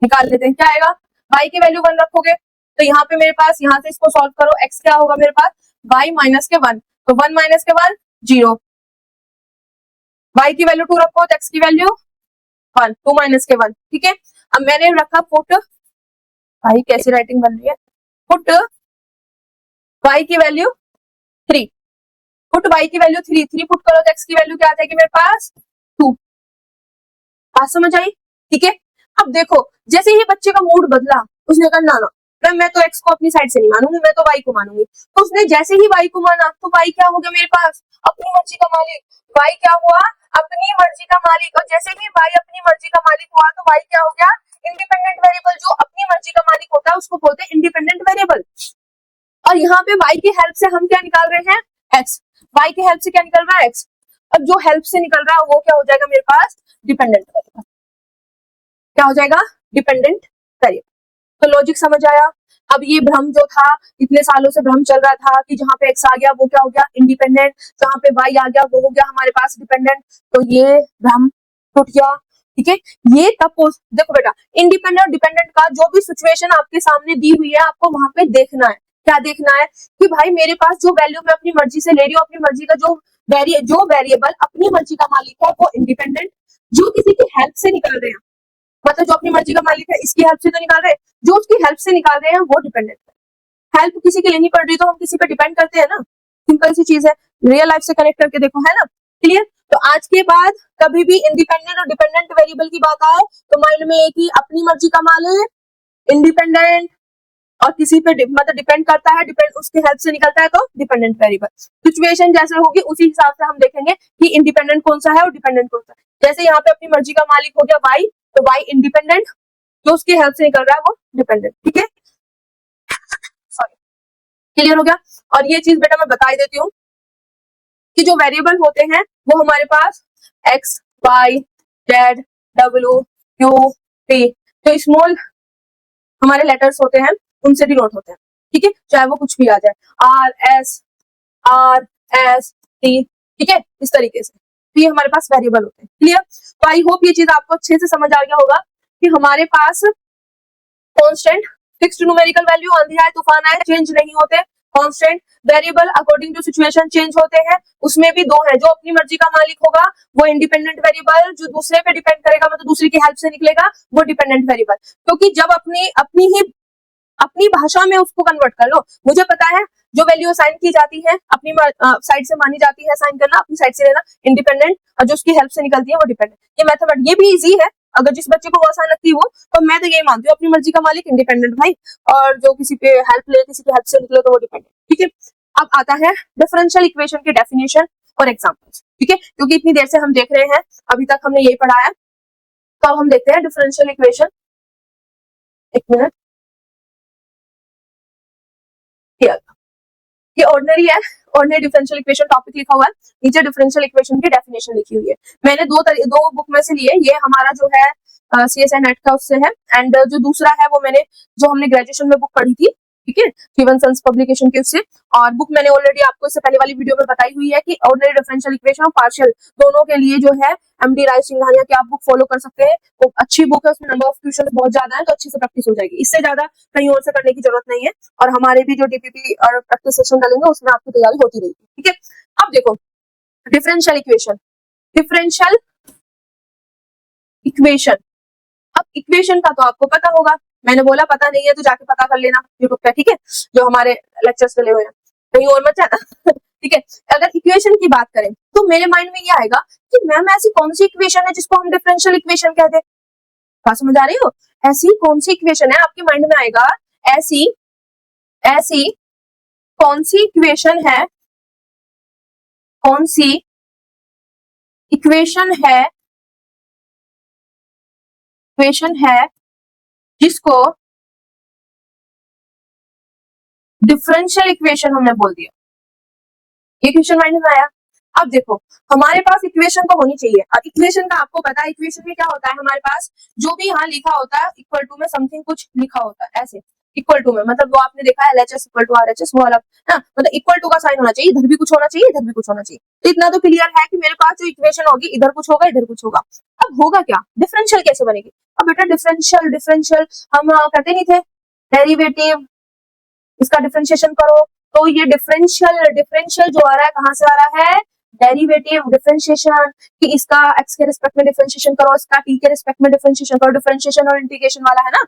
निकाल लेते हैं, क्या आएगा, y की वैल्यू 1 रखोगे तो यहाँ पे मेरे पास, यहाँ से इसको सॉल्व करो, x क्या होगा मेरे पास, y माइनस के 1, तो 1 माइनस के 1 0, y की वैल्यू 2 रखो तो x की वैल्यू 1, 2 माइनस के 1, ठीक है। अब मैंने रखा पुट, भाई कैसी राइटिंग बन रही है, पुट y की वैल्यू 3, पुट y की वैल्यू 3, 3 पुट करो तो x की वैल्यू क्या आ जाएगी मेरे पास 2। बात समझ आई? ठीक है। अब देखो जैसे ही बच्चे का मूड बदला, उसने कहा ना ना मैं तो x को अपनी साइड से नहीं मानूंगी, मैं तो y को मानूंगी। तो उसने जैसे ही y को माना तो y क्या हो गया मेरे पास अपनी मर्जी का मालिक। y क्या हुआ अपनी मर्जी का मालिक। और जैसे ही y अपनी मर्जी का मालिक हुआ तो y क्या हो गया इंडिपेंडेंट वेरिएबल। जो अपनी मर्जी का मालिक होता है उसको बोलते हैं इंडिपेंडेंट वेरिएबल। और यहाँ पे y की हेल्प से हम क्या निकाल रहे हैं x। y की हेल्प से क्या निकल रहा है x। अब जो हेल्प से निकल रहा है वो क्या हो जाएगा मेरे पास डिपेंडेंट वेरिएबल। क्या हो जाएगा डिपेंडेंट वेरिएबल। तो लॉजिक समझ आया। अब ये भ्रम जो था इतने सालों से भ्रम चल रहा था कि जहां पे x आ गया वो क्या हो गया इंडिपेंडेंट, जहां पे y आ गया वो हो गया हमारे पास डिपेंडेंट। तो ये भ्रम टूट गया। ठीक है। ये तब देखो बेटा इंडिपेंडेंट और डिपेंडेंट का जो भी सिचुएशन आपके सामने दी हुई है आपको वहां पे देखना है। क्या देखना है कि भाई मेरे पास जो वैल्यू मैं अपनी मर्जी से ले रही हूँ, अपनी मर्जी का जो वेरिएबल अपनी मर्जी का मालिक है वो इंडिपेंडेंट, जो किसी की हेल्प से निकल रहे हैं, मतलब जो अपनी मर्जी का मालिक है इसकी हेल्प से तो निकाल रहे हैं, जो उसकी हेल्प से निकाल रहे हैं वो डिपेंडेंट है। हेल्प किसी की लेनी पड़ रही तो हम किसी पे डिपेंड करते हैं ना, सिंपल सी चीज है। रियल लाइफ से कनेक्ट करके देखो, है ना। क्लियर। तो आज के बाद कभी भी इंडिपेंडेंट और डिपेंडेंट वेरिएबल की बात आए तो माइंड में एक ही अपनी मर्जी का मालिक इंडिपेंडेंट, और किसी पे मतलब डिपेंड करता है, डिपेंड उसकी हेल्प से निकलता है तो डिपेंडेंट वेरिएबल। सिचुएशन जैसे होगी उसी हिसाब से हम देखेंगे कि इंडिपेंडेंट कौन सा है और डिपेंडेंट कौन सा है। जैसे यहाँ पे अपनी मर्जी का मालिक हो गया y, तो y इंडिपेंडेंट, जो उसकी हेल्प से निकल रहा है वो डिपेंडेंट। ठीक है, सॉरी, क्लियर हो गया। और ये चीज बेटा मैं बता ही देती हूँ कि जो वेरिएबल होते हैं वो हमारे पास x, y, z, w, q, p, जो स्मॉल हमारे लेटर्स होते हैं उनसे डिनोट होते हैं। ठीक है, चाहे वो कुछ भी आ जाए आर एस टी, ठीक है, इस तरीके से। तो ये हमारे पास वेरिएबल होते हैं। क्लियर। तो आई होप ये चीज आपको अच्छे से समझ आ गया होगा कि हमारे पास कांस्टेंट फिक्स्ड न्यूमेरिकल वैल्यू आंधी आए तूफान आए चेंज नहीं होते। Constant variable according to situation change होते हैं। उसमें भी दो है, जो अपनी मर्जी का मालिक होगा वो इंडिपेंडेंट वेरिएबल, जो दूसरे पे डिपेंड करेगा मतलब दूसरे की हेल्प से निकलेगा वो डिपेंडेंट वेरिएबल। क्योंकि जब अपनी भाषा में उसको कन्वर्ट कर लो, मुझे पता है जो वैल्यू असाइन की जाती है अपनी साइड से मानी जाती है, असाइन करना अपनी साइड से लेना इंडिपेंडेंट, और जो उसकी हेल्प से निकलती है वो डिपेंडेंट। ये मेथड ये भी इजी है, अगर जिस बच्चे को वो आसान लगती है वो, तो मैं तो यही मानती हूँ अपनी मर्जी का मालिक इंडिपेंडेंट भाई, और जो किसी पे हेल्प ले किसी की हेल्प से निकले तो वो डिपेंडेंट। ठीक है। अब आता है डिफरेंशियल इक्वेशन की डेफिनेशन और एग्जांपल्स। ठीक है, क्योंकि इतनी देर से हम देख रहे हैं अभी तक हमने यही पढ़ा है, तो अब हम देखते हैं डिफरेंशियल इक्वेशन। एक मिनट, ये ऑर्डिनरी है, ऑर्डिनरी डिफरेंशियल इक्वेशन टॉपिक लिखा हुआ है, नीचे डिफरेंशियल इक्वेशन की डेफिनेशन लिखी हुई है। मैंने दो बुक में से लिए, ये हमारा जो है CSI नेट का उससे है, एंड जो दूसरा है वो मैंने जो हमने ग्रेजुएशन में बुक पढ़ी थी, ठीक है, जीवन सन्स पब्लिकेशन के उससे। और बुक मैंने ऑलरेडी आपको इससे पहले वाली वीडियो में बताई हुई है कि ऑर्डिनरी डिफरेंशियल इक्वेशन और पार्शियल दोनों के लिए जो है MD राय सिंघानिया की आप बुक फॉलो कर सकते हैं। वो अच्छी बुक है, उसमें नंबर ऑफ क्वेश्चन बहुत ज्यादा है, तो अच्छे से प्रैक्टिस हो जाएगी, इससे ज्यादा कहीं और से करने की जरूरत नहीं है। और हमारे भी जो DPP और प्रैक्टिस सेशन डालेंगे उसमें आपकी तैयारी होती रहेगी। ठीक है। अब देखो डिफरेंशियल इक्वेशन, डिफरेंशियल इक्वेशन। अब इक्वेशन का तो आपको पता होगा, मैंने बोला पता नहीं है तो जाके पता कर लेना यूट्यूब पे, ठीक है, जो हमारे लेक्चर्स चले हुए हैं, कहीं और मत जाना। ठीक है। अगर इक्वेशन की बात करें तो मेरे माइंड में ये आएगा कि मैम ऐसी कौन सी इक्वेशन है जिसको हम डिफरेंशियल इक्वेशन कहते हैं। बात समझ आ रही हो? ऐसी कौन सी इक्वेशन है, आपके माइंड में आएगा ऐसी कौन सी इक्वेशन है, कौन सी इक्वेशन है जिसको डिफरेंशियल इक्वेशन हमने बोल दिया। ये क्वेश्चन माइंड में आया। अब देखो हमारे पास इक्वेशन तो होनी चाहिए, और इक्वेशन का आपको पता है इक्वेशन में क्या होता है, हमारे पास जो भी यहाँ लिखा होता है इक्वल टू में समथिंग कुछ लिखा होता है, ऐसे इक्वल टू में, मतलब वो आपने देखा है LHS इक्वल टू RHS, वो अलग ना, मतलब इक्वल टू का साइन होना चाहिए, इधर भी कुछ होना चाहिए इधर भी कुछ होना चाहिए। तो इतना तो क्लियर है कि मेरे पास जो इक्वेशन होगी इधर कुछ होगा इधर कुछ होगा। अब होगा क्या, डिफरेंशियल कैसे बनेगी। अब बेटा डिफरेंशियल हम करते नहीं थे, डेरिवेटिव, इसका डिफरेंशिएशन करो, तो ये डिफरेंशियल जो आ रहा है कहां से आ रहा है, डेरिवेटिव डिफरेंशिएशन, कि इसका x के रिस्पेक्ट में डिफरेंशिएशन करो, इसका t के रिस्पेक्ट में डिफरेंशिएशन करो, डिफरेंशिएशन और इंटीग्रेशन वाला है ना।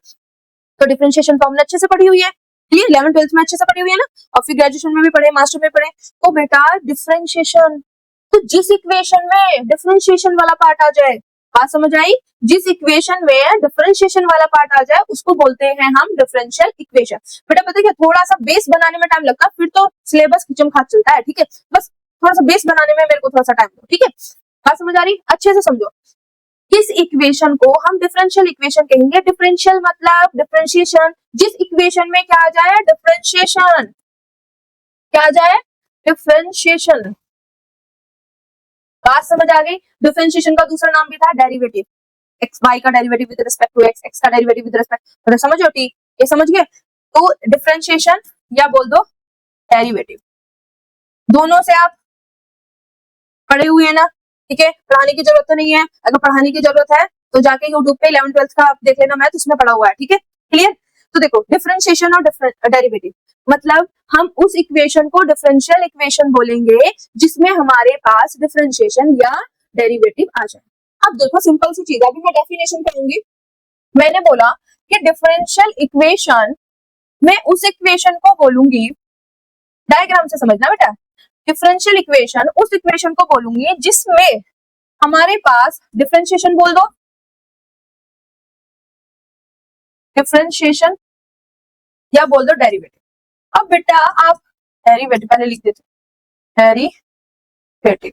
तो डिफरेंशिएशन तो हमने अच्छे से पढ़ी हुई है, क्लियर? 11th-12th में अच्छे से पढ़े हुए हैं ना, और फिर ग्रेजुएशन में भी पढ़े, मास्टर में पढ़े। तो बेटा डिफरेंशिएशन, तो जिस इक्वेशन में डिफरेंशिएशन वाला पार्ट आ जाए, बात समझ आई? जिस इक्वेशन में डिफरेंशिएशन वाला पार्ट आ जाए उसको बोलते हैं हम डिफरेंशियल इक्वेशन। बेटा पता है क्या, थोड़ा सा बेस बनाने में टाइम लगता है, फिर तो सिलेबस खिचम खाच चलता है, ठीक है? बस थोड़ा सा बेस बनाने में मेरे को थोड़ा सा टाइम दो, ठीक है? बात समझ आ रही? अच्छे से समझो। किस इक्वेशन को हम डिफरेंशियल इक्वेशन कहेंगे? डिफरेंशियल मतलब डिफरेंशिएशन, जिस इक्वेशन में क्या आ जाए? डिफरेंशिएशन। क्या आ जाए? डिफरेंशिएशन। बात समझ आ गई? डिफरेंशिएशन का दूसरा नाम भी था डेरिवेटिव, एक्स वाई का derivative with respect to x, x का डेरिवेटिव विद रिस्पेक्ट, तो समझो ठीक, ये समझ गए? तो डिफरेंशिएशन या बोल दो डेरिवेटिव, दोनों से आप पढ़े हुए हैं ना, ठीक है? पढ़ाने की जरूरत तो नहीं है, अगर पढ़ाने की जरूरत है तो जाके यूट्यूब पे 11th-12th का आप देख लेना, मैथ उसमें पढ़ा हुआ है, ठीक है? क्लियर? तो देखो डिफरेंशिएशन और डेरिवेटिव मतलब हम उस इक्वेशन को डिफरेंशियल इक्वेशन बोलेंगे जिसमें हमारे पास डिफरेंशिएशन या डेरिवेटिव आ जाए। अब देखो सिंपल सी चीज, अभी मैं डेफिनेशन करूंगी। मैंने बोला कि डिफरेंशियल इक्वेशन में उस इक्वेशन को बोलूंगी, डायग्राम से समझना बेटा, डिफरेंशियल इक्वेशन उस इक्वेशन को बोलूंगी जिसमें हमारे पास डिफरेंशिएशन बोल दो, डिफरेंशिएशन या बोल दो डेरिवेटिव। अब बेटा आप डेरिवेटिव पहले लिख देते, डेरिवेटिव,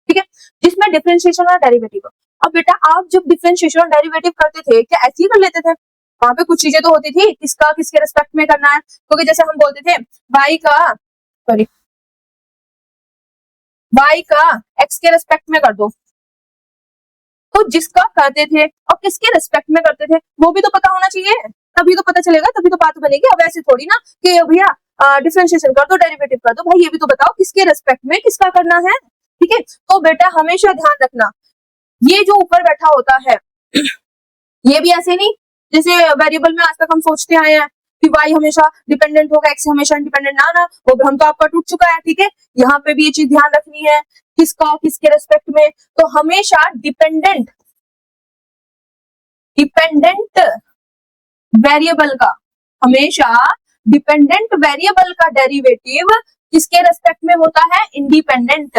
ठीक है, जिसमें डिफरेंशिएशन और डेरिवेटिव हो। अब बेटा आप जब डिफरेंशिएशन और डेरिवेटिव करते थे क्या ऐसे ही कर लेते थे? वहां पे कुछ चीजें तो होती थी, किसका किसके रिस्पेक्ट में करना है, क्योंकि जैसे हम बोलते थे y का x के रिस्पेक्ट में कर दो, तो जिसका करते थे और किसके रिस्पेक्ट में करते थे वो भी तो पता होना चाहिए, तभी तो पता चलेगा, तभी तो बात बनेगी। अब ऐसे थोड़ी ना कि भैया डिफरेंशिएशन कर दो, डेरिवेटिव कर दो, भाई ये भी तो बताओ किसके रिस्पेक्ट में किसका करना है, ठीक है? तो बेटा हमेशा ध्यान रखना, ये जो ऊपर बैठा होता है ये भी ऐसे नहीं जैसे वेरिएबल में आज तक हम सोचते आए हैं कि y हमेशा डिपेंडेंट होगा, x हमेशा इंडिपेंडेंट, ना वो भ्रम तो आपका टूट चुका है, ठीक है? यहाँ पे भी ये चीज ध्यान रखनी है, किसका किसके रेस्पेक्ट में, तो हमेशा डिपेंडेंट वेरिएबल का, हमेशा डिपेंडेंट वेरिएबल का डेरिवेटिव किसके रेस्पेक्ट में होता है? Independent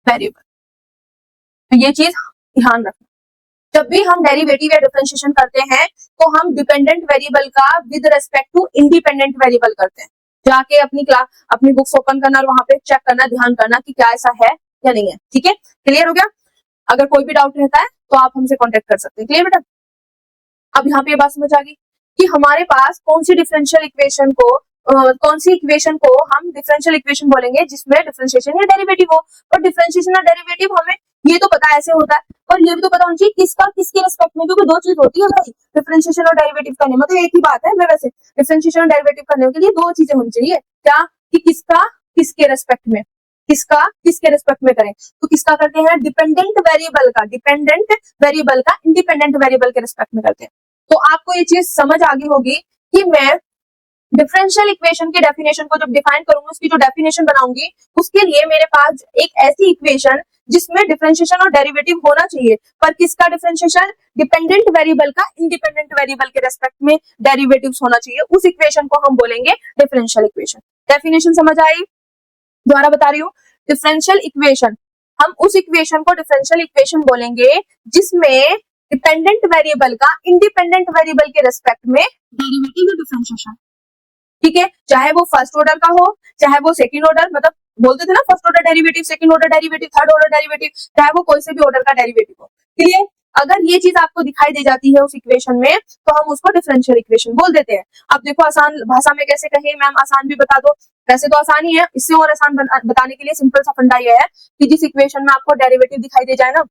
variable. तो ये चीज ध्यान रखना, जब भी हम डेरिवेटिव या डिफरेंशिएशन करते हैं तो हम डिपेंडेंट वेरिएबल का with respect to independent variable करते हैं। जाके अपनी बुक्स ओपन करना और वहां पे चेक करना, ध्यान करना कि क्या ऐसा है या नहीं है, ठीक है? क्लियर हो गया? अगर कोई भी डाउट रहता है तो आप हमसे कॉन्टेक्ट कर सकते हैं। क्लियर बेटा? अब यहाँ पे ये बात समझ आ गई कि हमारे पास कौन सी डिफरेंशियल इक्वेशन को कौन सी इक्वेशन को हम डिफरेंशियल इक्वेशन बोलेंगे जिसमें डिफरेंशिएशन या डेरिवेटिव हो। और डिफरेंशिएशन और डेरिवेटिव हमें ये तो पता ऐसे होता है, और ये भी तो पता होना चाहिए किसका किसके रिस्पेक्ट में, क्योंकि दो चीज होती है भाई, डिफरेंशिएशन और डेरिवेटिव करने में तो एक ही बात है। मैं वैसे डिफरेंशिएशन और डेरिवेटिव करने के लिए दो चीजें होनी चाहिए, क्या कि किसका किसके रिस्पेक्ट में, किसका किसके रिस्पेक्ट में करें। तो किसका करते हैं? डिपेंडेंट वेरिएबल का इंडिपेंडेंट वेरिएबल के रिस्पेक्ट में करते हैं। तो आपको ये चीज समझ आ गई होगी कि मैं डिफरेंशियल इक्वेशन के डेफिनेशन को जब डिफाइन करूंगी, उसकी जो डेफिनेशन बनाऊंगी, उसके लिए मेरे पास एक ऐसी इक्वेशन जिसमें डिफरेंशिएशन और डेरिवेटिव होना चाहिए, पर किसका डिफरेंशिएशन? डिपेंडेंट वेरिएबल का इंडिपेंडेंट वेरिएबल के रेस्पेक्ट में डेरिवेटिव्स होना चाहिए, उस इक्वेशन को हम बोलेंगे डिफरेंशियल इक्वेशन। डेफिनेशन समझ आई? दोबारा बता रही हूँ, डिफरेंशियल इक्वेशन, हम उस इक्वेशन को डिफरेंशियल इक्वेशन बोलेंगे जिसमें डिपेंडेंट वेरिएबल का इंडिपेंडेंट वेरिएबल के रेस्पेक्ट में डेरिवेटिव या डिफरेंशिएशन, ठीक है? चाहे वो फर्स्ट ऑर्डर का हो, चाहे वो सेकंड ऑर्डर, मतलब बोलते थे ना first order derivative, second order derivative, third order derivative, चाहे वो कोई से भी ऑर्डर का डेरिवेटिव हो। क्लियर? अगर ये चीज आपको दिखाई दे जाती है उस इक्वेशन में तो हम उसको डिफरेंशियल इक्वेशन बोल देते हैं। अब देखो आसान भाषा में कैसे कहे मैम, आसान भी बता दो, वैसे तो आसान ही है, इससे और आसान बताने के लिए सिंपल सा फंडा ये है कि जिस इक्वेशन में आपको डेरिवेटिव दिखाई दे जाए ना,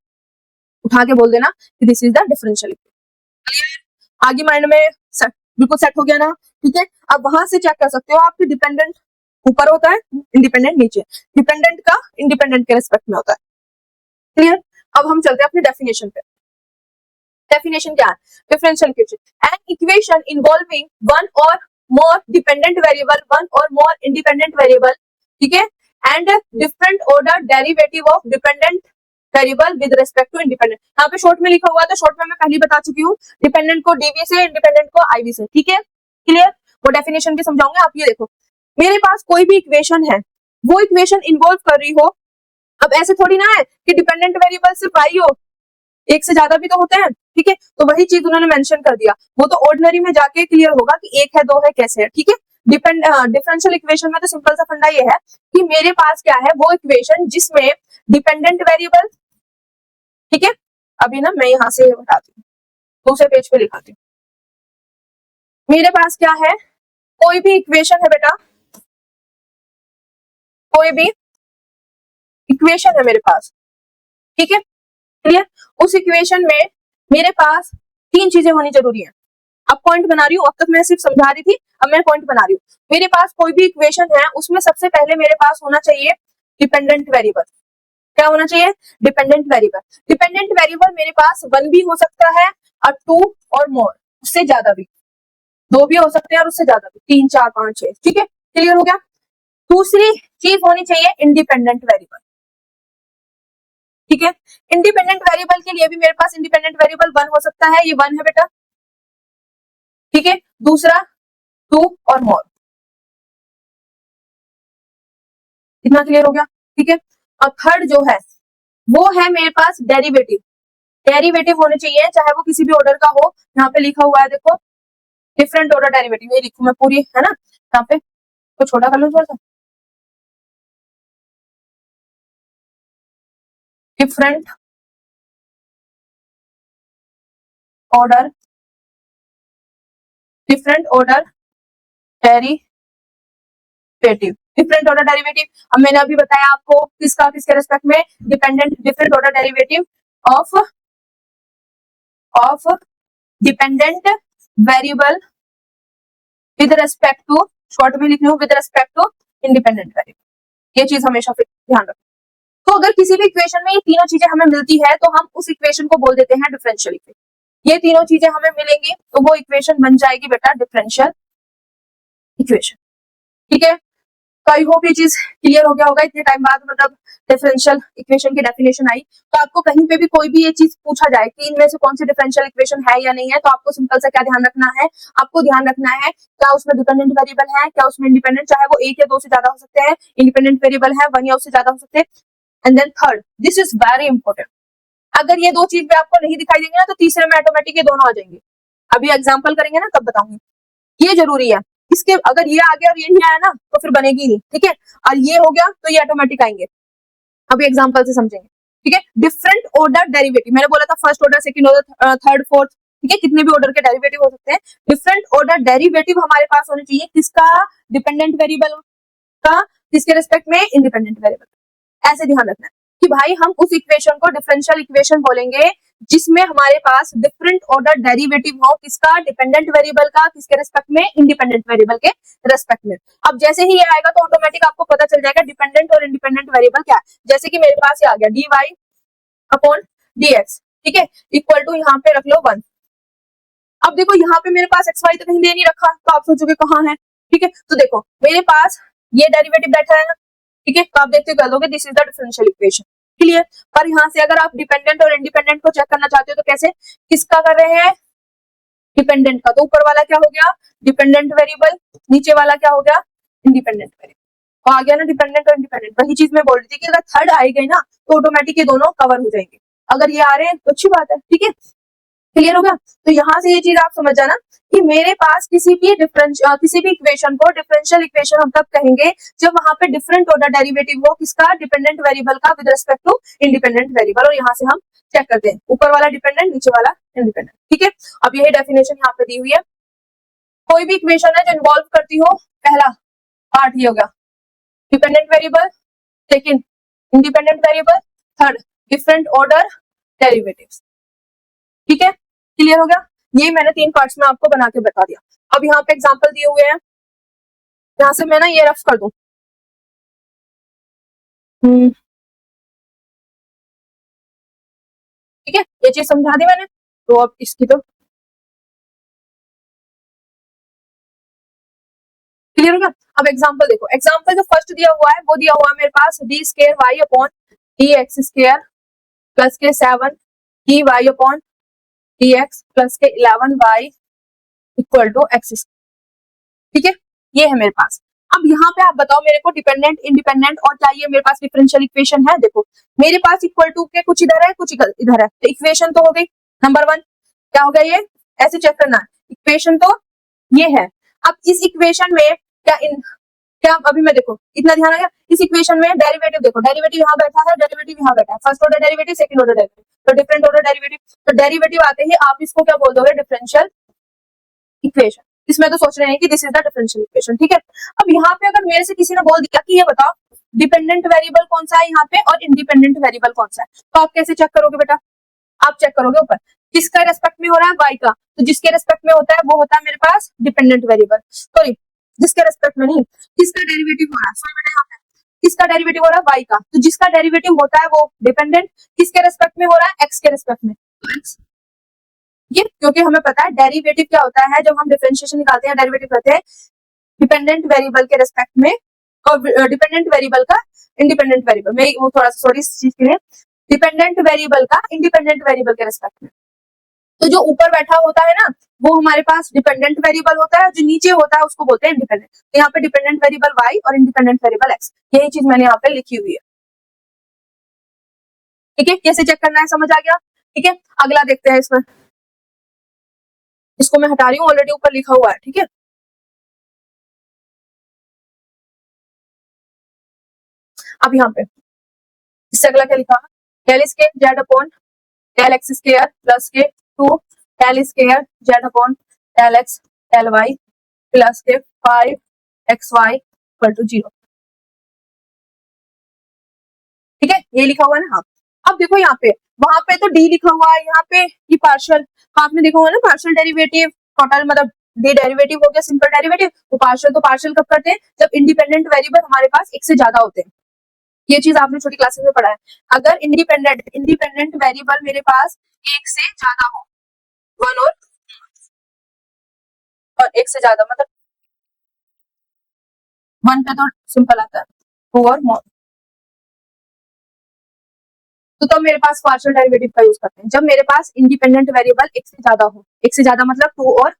उठा के बोल देना कि this is the differential equation. आगे माइंड में बिल्कुल सेट हो गया ना, ठीक है? अब वहां से चेक कर सकते हो आपके डिपेंडेंट ऊपर होता है, इंडिपेंडेंट नीचे, डिपेंडेंट का इंडिपेंडेंट के रिस्पेक्ट में होता है। क्लियर? अब हम चलते हैं अपनी डेफिनेशन पे। डेफिनेशन क्या है? Differential equation, an equation involving one और मोर डिपेंडेंट वेरिएबल, वन और मोर इंडिपेंडेंट वेरिएबल, ठीक है, and different order derivative of dependent variable with respect to independent. यहाँ पे शॉर्ट में लिखा हुआ है तो शॉर्ट में मैं पहले बता चुकी हूँ, डिपेंडेंट को डीवी से, इंडिपेंडेंट को आईवी से। ठीक है, क्लियर। वो डेफिनेशन भी समझाऊंगे। आप ये देखो, मेरे पास कोई भी इक्वेशन है, वो इक्वेशन इन्वॉल्व कर रही हो, अब ऐसे थोड़ी ना है कि डिपेंडेंट वेरिएबल सिर्फ आई हो, एक से ज्यादा भी तो होते हैं। ठीक है, तो वही चीज उन्होंने मेंशन कर दिया, वो तो ऑर्डिनरी में जाके क्लियर होगा कि एक है, दो है, कैसे है। ठीक है, डिफरेंशियल इक्वेशन में तो सिंपल सा फंडा ये है कि मेरे पास क्या है, वो इक्वेशन जिसमें डिपेंडेंट वेरिएबल, ठीक है, अभी ना मैं यहां से बताती हूँ, दूसरे पेज पे लिखाती हूँ। मेरे पास क्या है, कोई भी इक्वेशन है बेटा, कोई भी इक्वेशन है मेरे पास, ठीक है, क्लियर। उस इक्वेशन में मेरे पास तीन चीजें होनी जरूरी है। अब पॉइंट बना रही हूँ, अब तक मैं सिर्फ समझा रही थी, अब मैं पॉइंट बना रही हूँ। मेरे पास कोई भी इक्वेशन है, उसमें सबसे पहले मेरे पास होना चाहिए डिपेंडेंट वेरिएबल। क्या होना चाहिए, डिपेंडेंट वेरिएबल। डिपेंडेंट वेरिएबल मेरे पास वन भी हो सकता है और टू और मोर, उससे ज्यादा भी, दो भी हो सकते हैं और उससे ज्यादा भी, तीन, चार, पांच, छह। ठीक है, क्लियर हो गया। दूसरी चीज होनी चाहिए इंडिपेंडेंट वेरिएबल। ठीक है, इंडिपेंडेंट वेरिएबल के लिए भी मेरे पास इंडिपेंडेंट वेरिएबल वन हो सकता है, ये वन है बेटा। ठीक है, दूसरा टू और मोर। इतना क्लियर हो गया। ठीक है, और थर्ड जो है वो है मेरे पास डेरिवेटिव। डेरिवेटिव होने चाहिए, चाहे वो किसी भी ऑर्डर का हो। यहाँ पे लिखा हुआ है देखो, डिफरेंट ऑर्डर डेरिवेटिव, ये लिखूं मैं पूरी, है ना। यहाँ पे तो छोटा कर लो थोड़ा सा, different order, different order derivative, different order derivative. अब मैंने अभी बताया आपको किसका, किसके रेस्पेक्ट में, dependent, different order derivative of dependent variable with respect to, short में लिख रही हूँ, with respect to independent variable. ये चीज हमेशा फिर ध्यान रखें। तो अगर किसी भी इक्वेशन में ये तीनों चीजें हमें मिलती है तो हम उस इक्वेशन को बोल देते हैं डिफरेंशियल इक्वेशन। ये तीनों चीजें हमें मिलेंगी तो वो इक्वेशन बन जाएगी बेटा डिफरेंशियल इक्वेशन। ठीक है, तो आई होप ये चीज क्लियर हो गया होगा। इतने टाइम बाद मतलब डिफरेंशियल इक्वेशन की डेफिनेशन आई, तो आपको कहीं पे भी कोई भी ये चीज पूछा जाए कि इनमें से कौन सी डिफरेंशियल इक्वेशन है या नहीं है, तो आपको सिंपल सा क्या ध्यान रखना है, आपको ध्यान रखना है क्या उसमें डिपेंडेंट वेरिएबल है, क्या उसमें इंडिपेंडेंट, चाहे वो एक या दो से ज्यादा हो सकते हैं, इंडिपेंडेंट वेरिएबल है वन या उससे ज्यादा हो सकते हैं। And then third, this is very important, अगर ये दो चीज भी आपको नहीं दिखाई देंगे ना, तो तीसरे में ऑटोमेटिक ये दोनों आ जाएंगे। अभी एग्जांपल करेंगे ना तब बताऊंगी, ये जरूरी है। इसके अगर ये आ गया और ये नहीं आया ना तो फिर बनेगी नहीं। ठीक है, और ये हो गया तो ये ऑटोमेटिक आएंगे। अभी एग्जांपल से समझेंगे। ठीक है, डिफरेंट ऑर्डर डेरिवेटिव, मैंने बोला था first order, second order, third, fourth, ठीक है, कितने भी ऑर्डर के डेरिवेटिव हो सकते हैं। डिफरेंट ऑर्डर डेरिवेटिव हमारे पास होने चाहिए, किसका, डिपेंडेंट वेरिएबल का, किसके रिस्पेक्ट में, इंडिपेंडेंट वेरिएबल। ऐसे ध्यान रखना है कि भाई हम उस इक्वेशन को डिफरेंशियल इक्वेशन बोलेंगे जिसमें हमारे पास डिफरेंट ऑर्डर डेरिवेटिव हो, किसका, डिपेंडेंट वेरिएबल का, किसके रिस्पेक्ट में, इंडिपेंडेंट वेरिएबल के रिस्पेक्ट में। अब जैसे ही ये आएगा तो ऑटोमेटिक आपको पता चल जाएगा डिपेंडेंट और इंडिपेंडेंट वेरिएबल क्या है। जैसे कि मेरे पास ये आ गया d y upon D x, ठीक है, इक्वल टू यहाँ पे रख लो वन। अब देखो यहाँ पे मेरे पास एक्स वाई तो कहीं दे नहीं रखा, तो आप सोचोगे कहाँ है। ठीक है, तो देखो मेरे पास ये डेरिवेटिव बैठा है ना, ठीक है, तो आप देखते कर दोगे this is the differential equation. Clear. पर यहाँ से अगर आप डिपेंडेंट और इंडिपेंडेंट को चेक करना चाहते हो तो कैसे, किसका कर रहे हैं, डिपेंडेंट का, तो ऊपर वाला क्या हो गया, डिपेंडेंट वेरिएबल, नीचे वाला क्या हो गया, इंडिपेंडेंट वेरिएबल। तो आ गया ना डिपेंडेंट और इंडिपेंडेंट। वही चीज मैं बोल रही थी कि अगर थर्ड आई गई ना तो ऑटोमेटिक ये दोनों कवर हो जाएंगे। अगर ये आ रहे हैं तो अच्छी बात है। ठीक है, क्लियर हो गया। तो यहाँ से ये चीज आप समझ जाना कि मेरे पास किसी भी इक्वेशन को डिफरेंशियल इक्वेशन हम तब कहेंगे जब वहां पे डिफरेंट ऑर्डर डेरिवेटिव हो, किसका, डिपेंडेंट वेरिएबल का, with respect to independent variable. और यहाँ से हम चेक करते हैं, ऊपर वाला डिपेंडेंट, नीचे वाला इंडिपेंडेंट। ठीक है, अब यही डेफिनेशन यहाँ पे दी हुई है। कोई भी इक्वेशन है जो इन्वॉल्व करती हो, पहला पार्ट ये हो गया dependent variable, second independent variable, third different order derivatives. ठीक है, क्लियर हो गया। ये मैंने तीन पार्ट्स में आपको बना के बता दिया। अब यहाँ पे एग्जांपल दिए हुए हैं, यहाँ से मैं ना ये रफ कर दूं। ठीक है, ये चीज समझा दी मैंने, तो अब इसकी तो क्लियर हो गया। अब एग्जांपल देखो, एग्जांपल जो फर्स्ट दिया हुआ है वो दिया हुआ है मेरे पास D square Y upon D X square plus के 7 की Y upon D X plus के 11 वाई इक्वल टू एक्स। ठीक है, ये है मेरे पास। अब यहाँ पे आप बताओ मेरे को डिपेंडेंट इंडिपेंडेंट और क्या ये मेरे पास डिफरेंशियल इक्वेशन है। देखो मेरे पास इक्वल टू के कुछ इधर है कुछ इधर है, तो इक्वेशन तो हो गई नंबर 1। क्या हो गया ये, ऐसे चेक करना है, इक्वेशन तो ये है। अब इस इक्वेशन में क्या अभी मैं देखो इतना ध्यान आ गया, इस इक्वेशन में डेरिवेटिव देखो, डेरिवेटिव यहाँ बैठा है, डेरिवेटिव यहाँ बैठा है, first order derivative second order derivative, तो डिफरेंट ऑर्डर डेरिवेटिव, तो डेरिवेटिव आते ही आप इसको क्या बोल दोगे, डिफरेंशियल इक्वेशन। इसमें तो सोच रहे हैं कि this is the differential equation. ठीक है, अब यहाँ पे अगर मेरे से किसी ने बोल दिया कि ये बताओ डिपेंडेंट वेरिएबल कौन सा है यहाँ पे और इंडिपेंडेंट वेरिएबल कौन सा है, तो आप कैसे चेक करोगे बेटा, आप चेक करोगे ऊपर किसका रेस्पेक्ट में हो रहा है, वाई का, तो जिसके रेस्पेक्ट में होता है वो होता है मेरे पास डिपेंडेंट वेरिएबल, सॉरी जिसके रेस्पेक्ट में नहीं, किसका डेरिवेटिव हो रहा है, सॉरी बेटा यहाँ पे किसका डेरिवेटिव हो रहा है, वाई का, तो जिसका डेरिवेटिव होता है वो डिपेंडेंट, किसके रेस्पेक्ट में हो रहा है, एक्स के रेस्पेक्ट में, एक्स। ये क्योंकि हमें पता है डेरिवेटिव क्या होता है, जब हम डिफरेंशिएशन निकालते हैं डेरिवेटिव करते हैं डिपेंडेंट वेरिएबल के रेस्पेक्ट में और डिपेंडेंट वेरिएबल का इंडिपेंडेंट वेरिएबल में, वो थोड़ा सा सॉरी इस चीज के लिए, डिपेंडेंट वेरिएबल का इंडिपेंडेंट वेरिएबल के रेस्पेक्ट में। तो जो ऊपर बैठा होता है ना वो हमारे पास डिपेंडेंट वेरिएबल होता है, जो नीचे होता है उसको बोलते हैं इंडिपेंडेंट। तो यहाँ पे डिपेंडेंट वेरिएबल वाई और इंडिपेंडेंट वेरिएबल एक्स, यही चीज मैंने यहाँ पे लिखी हुई है। ठीक है, कैसे चेक करना है समझ आ गया। ठीक है, अगला देखते हैं इसमें, इसको मैं हटा रही हूँ, ऑलरेडी ऊपर लिखा हुआ है। ठीक है, अब यहाँ पे इससे अगला क्या लिखा है, del square z upon del x square plus के 2 del square z upon del x del y plus के 5 एक्स वाई इक्वल टू 0। ठीक है, ये लिखा हुआ है ना। हाँ, अब देखो यहाँ पे, वहां पे तो डी लिखा हुआ है, यहाँ पे ये पार्शियल, आपने देखा होगा ना पार्शियल डेरिवेटिव, टोटल मतलब डी डेरिवेटिव हो गया सिंपल डेरिवेटिव, तो पार्शियल कब करते हैं, जब इंडिपेंडेंट वेरिएबल हमारे पास एक से ज्यादा होते हैं। ये चीज आपने छोटी क्लासेस में पढ़ा है। अगर इंडिपेंडेंट वेरिएबल मेरे पास एक से ज्यादा हो, वन और एक से ज्यादा, मतलब वन पे तो सिंपल आता है, टू और मोर, तो तब मेरे पास पार्शियल डेरिवेटिव का यूज करते हैं जब मेरे पास इंडिपेंडेंट वेरिएबल एक से ज्यादा हो, एक से ज्यादा मतलब 2 और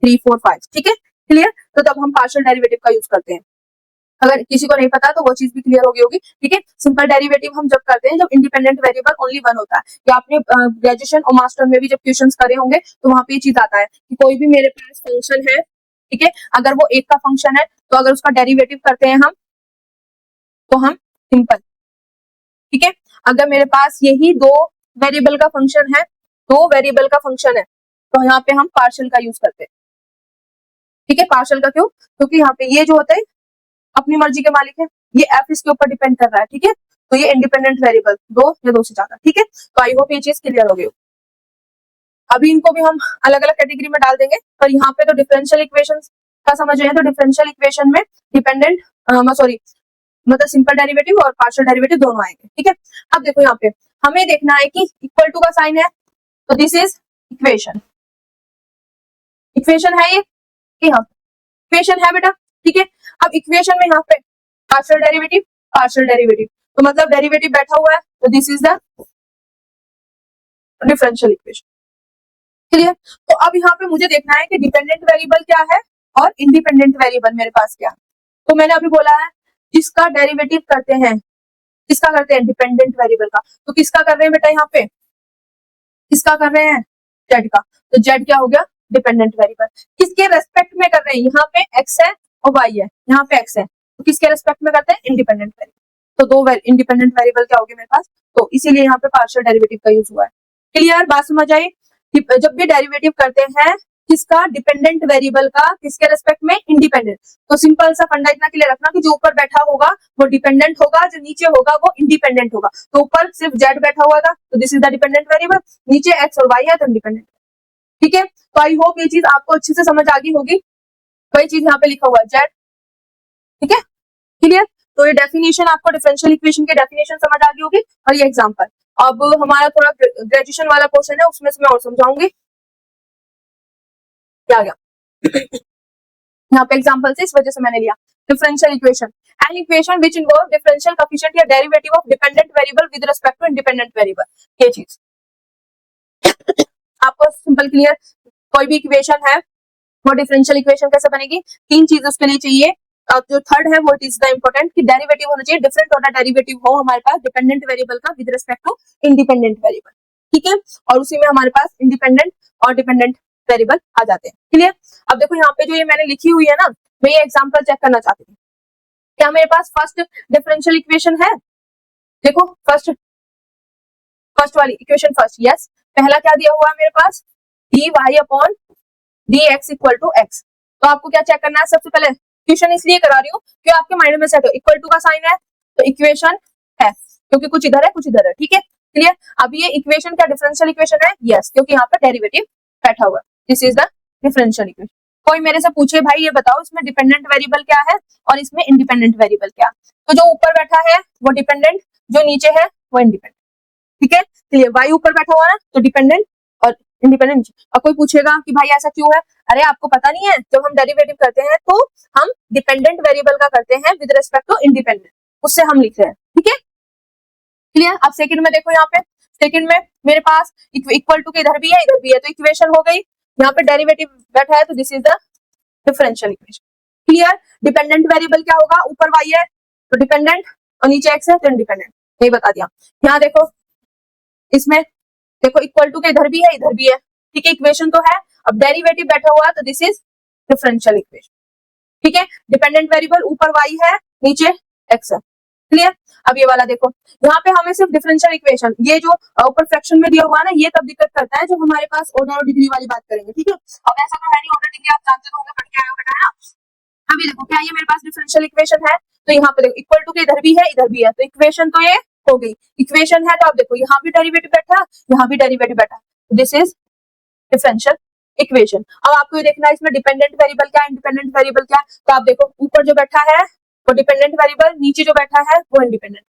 3 4 5। ठीक है, क्लियर, तो तब हम पार्शियल डेरिवेटिव का यूज करते हैं। अगर किसी को नहीं पता तो वो चीज भी क्लियर हो गई होगी। ठीक है, सिंपल डेरिवेटिव हम जब करते हैं जब इंडिपेंडेंट वेरिएबल ओनली वन होता है, या आपने ग्रेजुएशन और मास्टर में भी जब ट्यूशंस करे होंगे तो वहां पे ये चीज आता है कि कोई भी मेरे पास फंक्शन है, ठीक है, अगर वो एक का फंक्शन है तो अगर उसका डेरिवेटिव करते हैं हम तो हम सिंपल, ठीक है, अगर मेरे पास यही दो वेरिएबल का फंक्शन है, दो वेरिएबल का फंक्शन है, तो यहाँ पे हम पार्शियल का यूज करते हैं। ठीक है, पार्शियल का क्यों, क्योंकि यहाँ पे ये जो होता है अपनी मर्जी के मालिक है, ये एफ इसके ऊपर डिपेंड कर रहा है। ठीक है, तो ये इंडिपेंडेंट वेरिएबल दो या दो से ज्यादा। ठीक है, तो आई होप ये चीज क्लियर हो गई। अभी इनको भी हम अलग अलग कैटेगरी में डाल देंगे, पर यहाँ पे तो डिफरेंशियल इक्वेशन का समझ रहे हैं, तो डिफरेंशियल इक्वेशन में डिपेंडेंट सॉरी मतलब सिंपल डेरिवेटिव और पार्शियल डेरिवेटिव दोनों आएंगे। ठीक है, अब देखो यहाँ पे हमें देखना है कि इक्वल टू का साइन है, तो दिस इज इक्वेशन, इक्वेशन है ये, हाँ इक्वेशन है बेटा। ठीक है, अब इक्वेशन में यहाँ पे पार्शियल डेरिवेटिव, तो मतलब डेरिवेटिव बैठा हुआ है, तो this is the differential equation. Clear, तो अब यहाँ पे मुझे देखना है कि डिपेंडेंट वेरिएबल क्या है और इंडिपेंडेंट वेरिएबल मेरे पास क्या है। तो मैंने अभी बोला है जिसका डेरिवेटिव करते हैं, किसका करते हैं, डिपेंडेंट वेरिएबल का, तो किसका कर रहे हैं बेटा, यहाँ पे किसका कर रहे हैं, जेड का, तो जेड क्या हो गया, डिपेंडेंट वेरिएबल। किसके रेस्पेक्ट में कर रहे हैं, यहाँ पे एक्स है और वाई है, यहाँ पे एक्स है, तो किसके रेस्पेक्ट में करते हैं, इंडिपेंडेंट वेरिएबल। तो दो इंडिपेंडेंट वेरिएबल क्या हो गए मेरे पास, तो इसीलिए यहाँ पे पार्शियल डेरिवेटिव का यूज हुआ है। क्लियर, बात समझ आई। जब भी डेरिवेटिव करते हैं किसका, डिपेंडेंट वेरिएबल का, किसके रेस्पेक्ट में, इंडिपेंडेंट। तो सिंपल सा फंडा इतना क्लियर रखना कि जो ऊपर बैठा होगा वो डिपेंडेंट होगा, जो नीचे होगा वो इंडिपेंडेंट होगा। तो ऊपर सिर्फ जेड बैठा हुआ था, तो this is the dependent variable, नीचे एक्स और वाई है तो इंडिपेंडेंट। ठीक है, तो आई होप ये चीज आपको अच्छे से समझ आ गई होगी, वही चीज यहाँ पे लिखा हुआ है जेड। ठीक है, क्लियर, तो ये डेफिनेशन आपको डिफरेंशियल इक्वेशन के डेफिनेशन समझ आ गई होगी, और ये एग्जांपल। अब हमारा थोड़ा ग्रेजुएशन वाला क्वेश्चन है, उसमें से मैं और समझाऊंगी। क्या गया यहाँ पे एग्जांपल से इस वजह से मैंने लिया। Differential equation, an equation which involve differential coefficient या derivative of dependent variable with respect to independent variable. ये चीज आपको सिंपल क्लियर। कोई भी इक्वेशन है वो डिफरेंशियल इक्वेशन कैसे बनेगी, तीन चीज उसके लिए चाहिए। अब जो थर्ड है वो इज द इम्पोर्टेंट कि डेरिवेटिव होना चाहिए, डिफरेंट ऑर्डर डेरिवेटिव हो हमारे पास डिपेंडेंट वेरिएबल का with respect to independent variable, ठीक है। और उसी में हमारे पास इंडिपेंडेंट और डिपेंडेंट वेरिएबल आ जाते हैं, क्लियर। अब देखो यहाँ पे जो ये मैंने लिखी हुई है ना, मैं ये एग्जांपल चेक करना चाहती हूँ। क्या मेरे पास फर्स्ट डिफरेंशियल इक्वेशन है? देखो फर्स्ट वाली इक्वेशन फर्स्ट, यस। पहला क्या दिया हुआ है मेरे पास, dy upon dx equal to x। तो आपको क्या चेक करना है, सबसे पहले इक्वेशन इसलिए करा रही हूँ कि आपके माइंड में सेट हो, इक्वल टू का साइन है तो इक्वेशन है, क्योंकि कुछ इधर है कुछ इधर है, ठीक है, क्लियर। अब ये इक्वेशन क्या डिफरेंशियल इक्वेशन है? यस, क्योंकि यहाँ पे डेरिवेटिव बैठा हुआ है। This is the differential equation. कोई मेरे से पूछे भाई ये बताओ इसमें डिपेंडेंट वेरिएबल क्या है और इसमें इंडिपेंडेंट वेरिएबल क्या है, तो जो ऊपर बैठा है वो डिपेंडेंट, जो नीचे है वो इंडिपेंडेंट, ठीक है, क्लियर। y ऊपर बैठा हुआ है तो डिपेंडेंट और इंडिपेंडेंट नीचे। और कोई पूछेगा कि भाई ऐसा क्यों है, अरे आपको पता नहीं है, जब हम डेरिवेटिव करते हैं तो हम डिपेंडेंट वेरिएबल का करते हैं विद रिस्पेक्ट टू इंडिपेंडेंट, उससे हम लिख रहे हैं, ठीक है, क्लियर। अब सेकंड में देखो, यहाँ पे सेकंड में मेरे पास इक्वल टू के इधर भी है इधर भी है, तो इक्वेशन हो गई। यहाँ पे डेरिवेटिव बैठा है तो this is the differential equation, clear. Dependent variable क्या होगा, ऊपर y है तो डिपेंडेंट और नीचे x है तो इंडिपेंडेंट, यही बता दिया। यहाँ देखो इसमें देखो इक्वल टू के इधर भी है इधर भी है, ठीक है, इक्वेशन तो है। अब डेरिवेटिव बैठा हुआ तो दिस इज डिफरेंशियल इक्वेशन, ठीक है। डिपेंडेंट वेरिएबल ऊपर y है नीचे x है, क्लियर। अब ये वाला देखो, यहाँ पे हमें सिर्फ डिफरेंशियल इक्वेशन, ये जो ऊपर फ्रैक्शन में दिया हुआ है ना, ये तब दिक्कत करता है जब हमारे पास ऑर्डर और डिग्री वाली बात करेंगे, ठीक है। अब ऐसा तो है नहीं, ऑर्डर डिग्री आप जानते तो होंगे, पढ़ के आए हो बेटा, है ना। अभी देखो क्या ये मेरे पास डिफरेंशियल इक्वेशन है, तो यहाँ पे देखो इक्वल टू के इधर भी है इधर भी है, तो इक्वेशन तो ये हो गई। इक्वेशन है तो आप देखो यहाँ भी डेरिवेटिव बैठा यहाँ भी डेरिवेटिव बैठा, दिस इज डिफरेंशियल इक्वेशन। अब आपको ये देखना है इसमें डिपेंडेंट वेरिएबल क्या है इंडिपेंडेंट वेरिएबल क्या है, तो आप देखो ऊपर जो बैठा है वो डिपेंडेंट वेरिएबल, नीचे जो बैठा है वो इंडिपेंडेंट,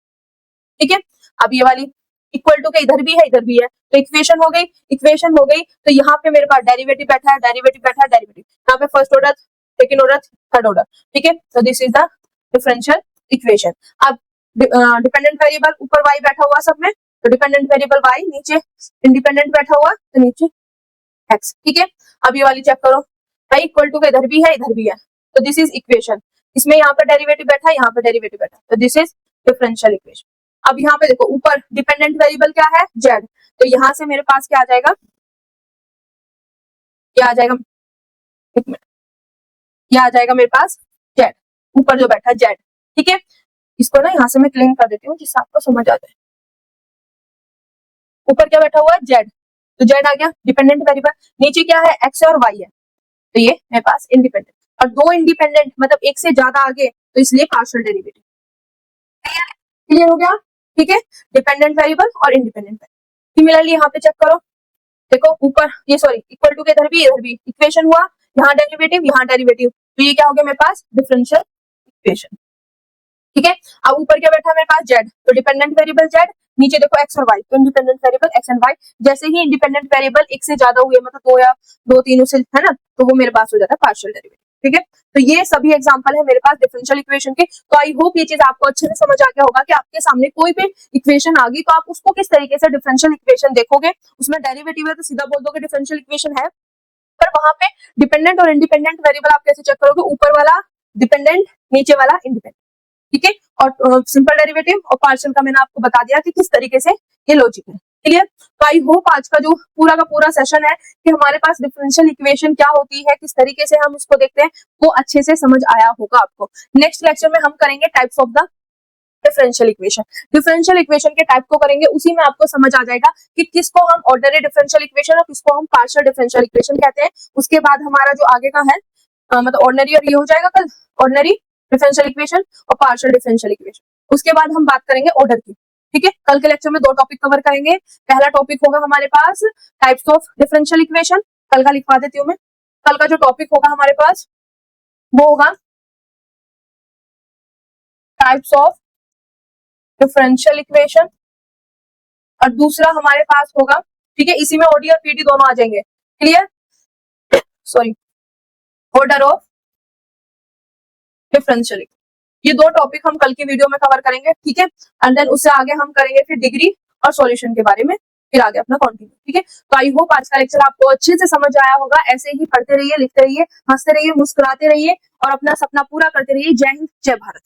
ठीक है। अब ये वाली इक्वल टू के इधर भी है इधर भी है, तो इक्वेशन हो गई। इक्वेशन हो गई तो यहाँ पे मेरे पास डेरिवेटिव बैठा है डेरिवेटिव बैठा है डेरिवेटिव, यहाँ पे first order second order third order, ठीक है। तो this is the differential equation. अब डिपेंडेंट वेरिएबल ऊपर y बैठा हुआ सब में, तो डिपेंडेंट वेरिएबल y, नीचे इंडिपेंडेंट बैठा हुआ तो नीचे x, ठीक है। अब ये वाली चेक करो, भाई इक्वल टू का इधर भी है इधर भी है, तो दिस इज इक्वेशन। इसमें यहाँ पे डेरिवेटिव बैठा है यहाँ पे डेरिवेटिव बैठा है, तो दिस इज डिफरेंशियल इक्वेशन। अब यहाँ पे देखो ऊपर डिपेंडेंट वेरिएबल क्या है z, तो यहाँ से मेरे पास क्या आ जाएगा, क्या आ जाएगा, एक मिनट, क्या आ जाएगा मेरे पास z, ऊपर जो बैठा है z, ठीक है। इसको ना यहाँ से मैं क्लीन कर देती हूँ जिससे आपको समझ आ जाए। ऊपर क्या बैठा हुआ है z, तो z आ गया डिपेंडेंट वेरिएबल, नीचे क्या है x है और y है, तो ये मेरे पास इंडिपेंडेंट। और दो इंडिपेंडेंट मतलब एक से ज्यादा आगे तो इसलिए पार्शियल डेरिवेटिव, क्लियर हो गया, ठीक है। डिपेंडेंट वेरिएबल और इंडिपेंडेंट वेरिएबल। सिमिलरली यहाँ पे चेक करो, देखो ऊपर ये सॉरी इक्वल टू के इधर भी इक्वेशन हुआ, यहाँ डेरिवेटिव, तो ये क्या हो गया मेरे पास डिफरेंशियल इक्वेशन, ठीक है। अब ऊपर क्या बैठा है मेरे पास z, तो डिपेंडेंट वेरिएबल z, नीचे देखो x और y, तो independent variable x and y। जैसे ही इंडिपेंडेंट वेरिएबल एक से ज्यादा हुए मतलब दो या दो तीन से, है ना, तो वो मेरे पास हो जाता है पार्शियल डेरिवेटिव, ठीक है। तो ये सभी एग्जांपल है मेरे पास डिफरेंशियल इक्वेशन के। तो आई होप ये चीज आपको अच्छे से समझ आ गया होगा कि आपके सामने कोई भी इक्वेशन आ गई तो आप उसको किस तरीके से डिफरेंशियल इक्वेशन देखोगे, उसमें डेरिवेटिव है तो सीधा बोल दोगे डिफरेंशियल इक्वेशन है, पर वहां पे डिपेंडेंट और इंडिपेंडेंट वेरिएबल आप कैसे चेक करोगे, ऊपर वाला डिपेंडेंट नीचे वाला इंडिपेंडेंट, ठीक है। और सिंपल डेरिवेटिव और पार्शियल का मैंने आपको बता दिया कि किस तरीके से ये लॉजिक है, क्लियर। तो आई होप आज का जो पूरा का पूरा सेशन है कि हमारे पास डिफरेंशियल इक्वेशन क्या होती है, किस तरीके से हम उसको देखते हैं, वो अच्छे से समझ आया होगा आपको। नेक्स्ट लेक्चर में हम करेंगे types of the differential equation. Differential equation के टाइप को करेंगे, उसी में आपको समझ आ जाएगा कि किसको हम ऑर्डिनरी डिफरेंशियल इक्वेशन और किसको हम पार्शियल डिफरेंशियल इक्वेशन कहते हैं। उसके बाद हमारा जो आगे का है मतलब ऑर्डिनरी और ये हो जाएगा कल, ऑर्डिनरी डिफरेंशियल इक्वेशन और पार्शियल डिफरेंशियल इक्वेशन। उसके बाद हम बात करेंगे ऑर्डर की, ठीक है। कल के लेक्चर में दो टॉपिक कवर करेंगे। पहला टॉपिक होगा हमारे पास टाइप्स ऑफ डिफरेंशियल इक्वेशन, कल का लिखवा देती हूँ मैं। कल का जो टॉपिक होगा हमारे पास वो होगा टाइप्स ऑफ डिफरेंशियल इक्वेशन, और दूसरा हमारे पास होगा, ठीक है, इसी में ओडी और पीडी दोनों आ जाएंगे, clear, sorry, order of differential equation. ये दो टॉपिक हम कल की वीडियो में कवर करेंगे, ठीक है। एंड देन उससे आगे हम करेंगे फिर डिग्री और सॉल्यूशन के बारे में, फिर आगे अपना कंटिन्यू, ठीक है। तो आई होप आज का लेक्चर आपको अच्छे से समझ आया होगा। ऐसे ही पढ़ते रहिए, लिखते रहिए, हंसते रहिए, मुस्कुराते रहिए और अपना सपना पूरा करते रहिए। जय हिंद, जय भारत।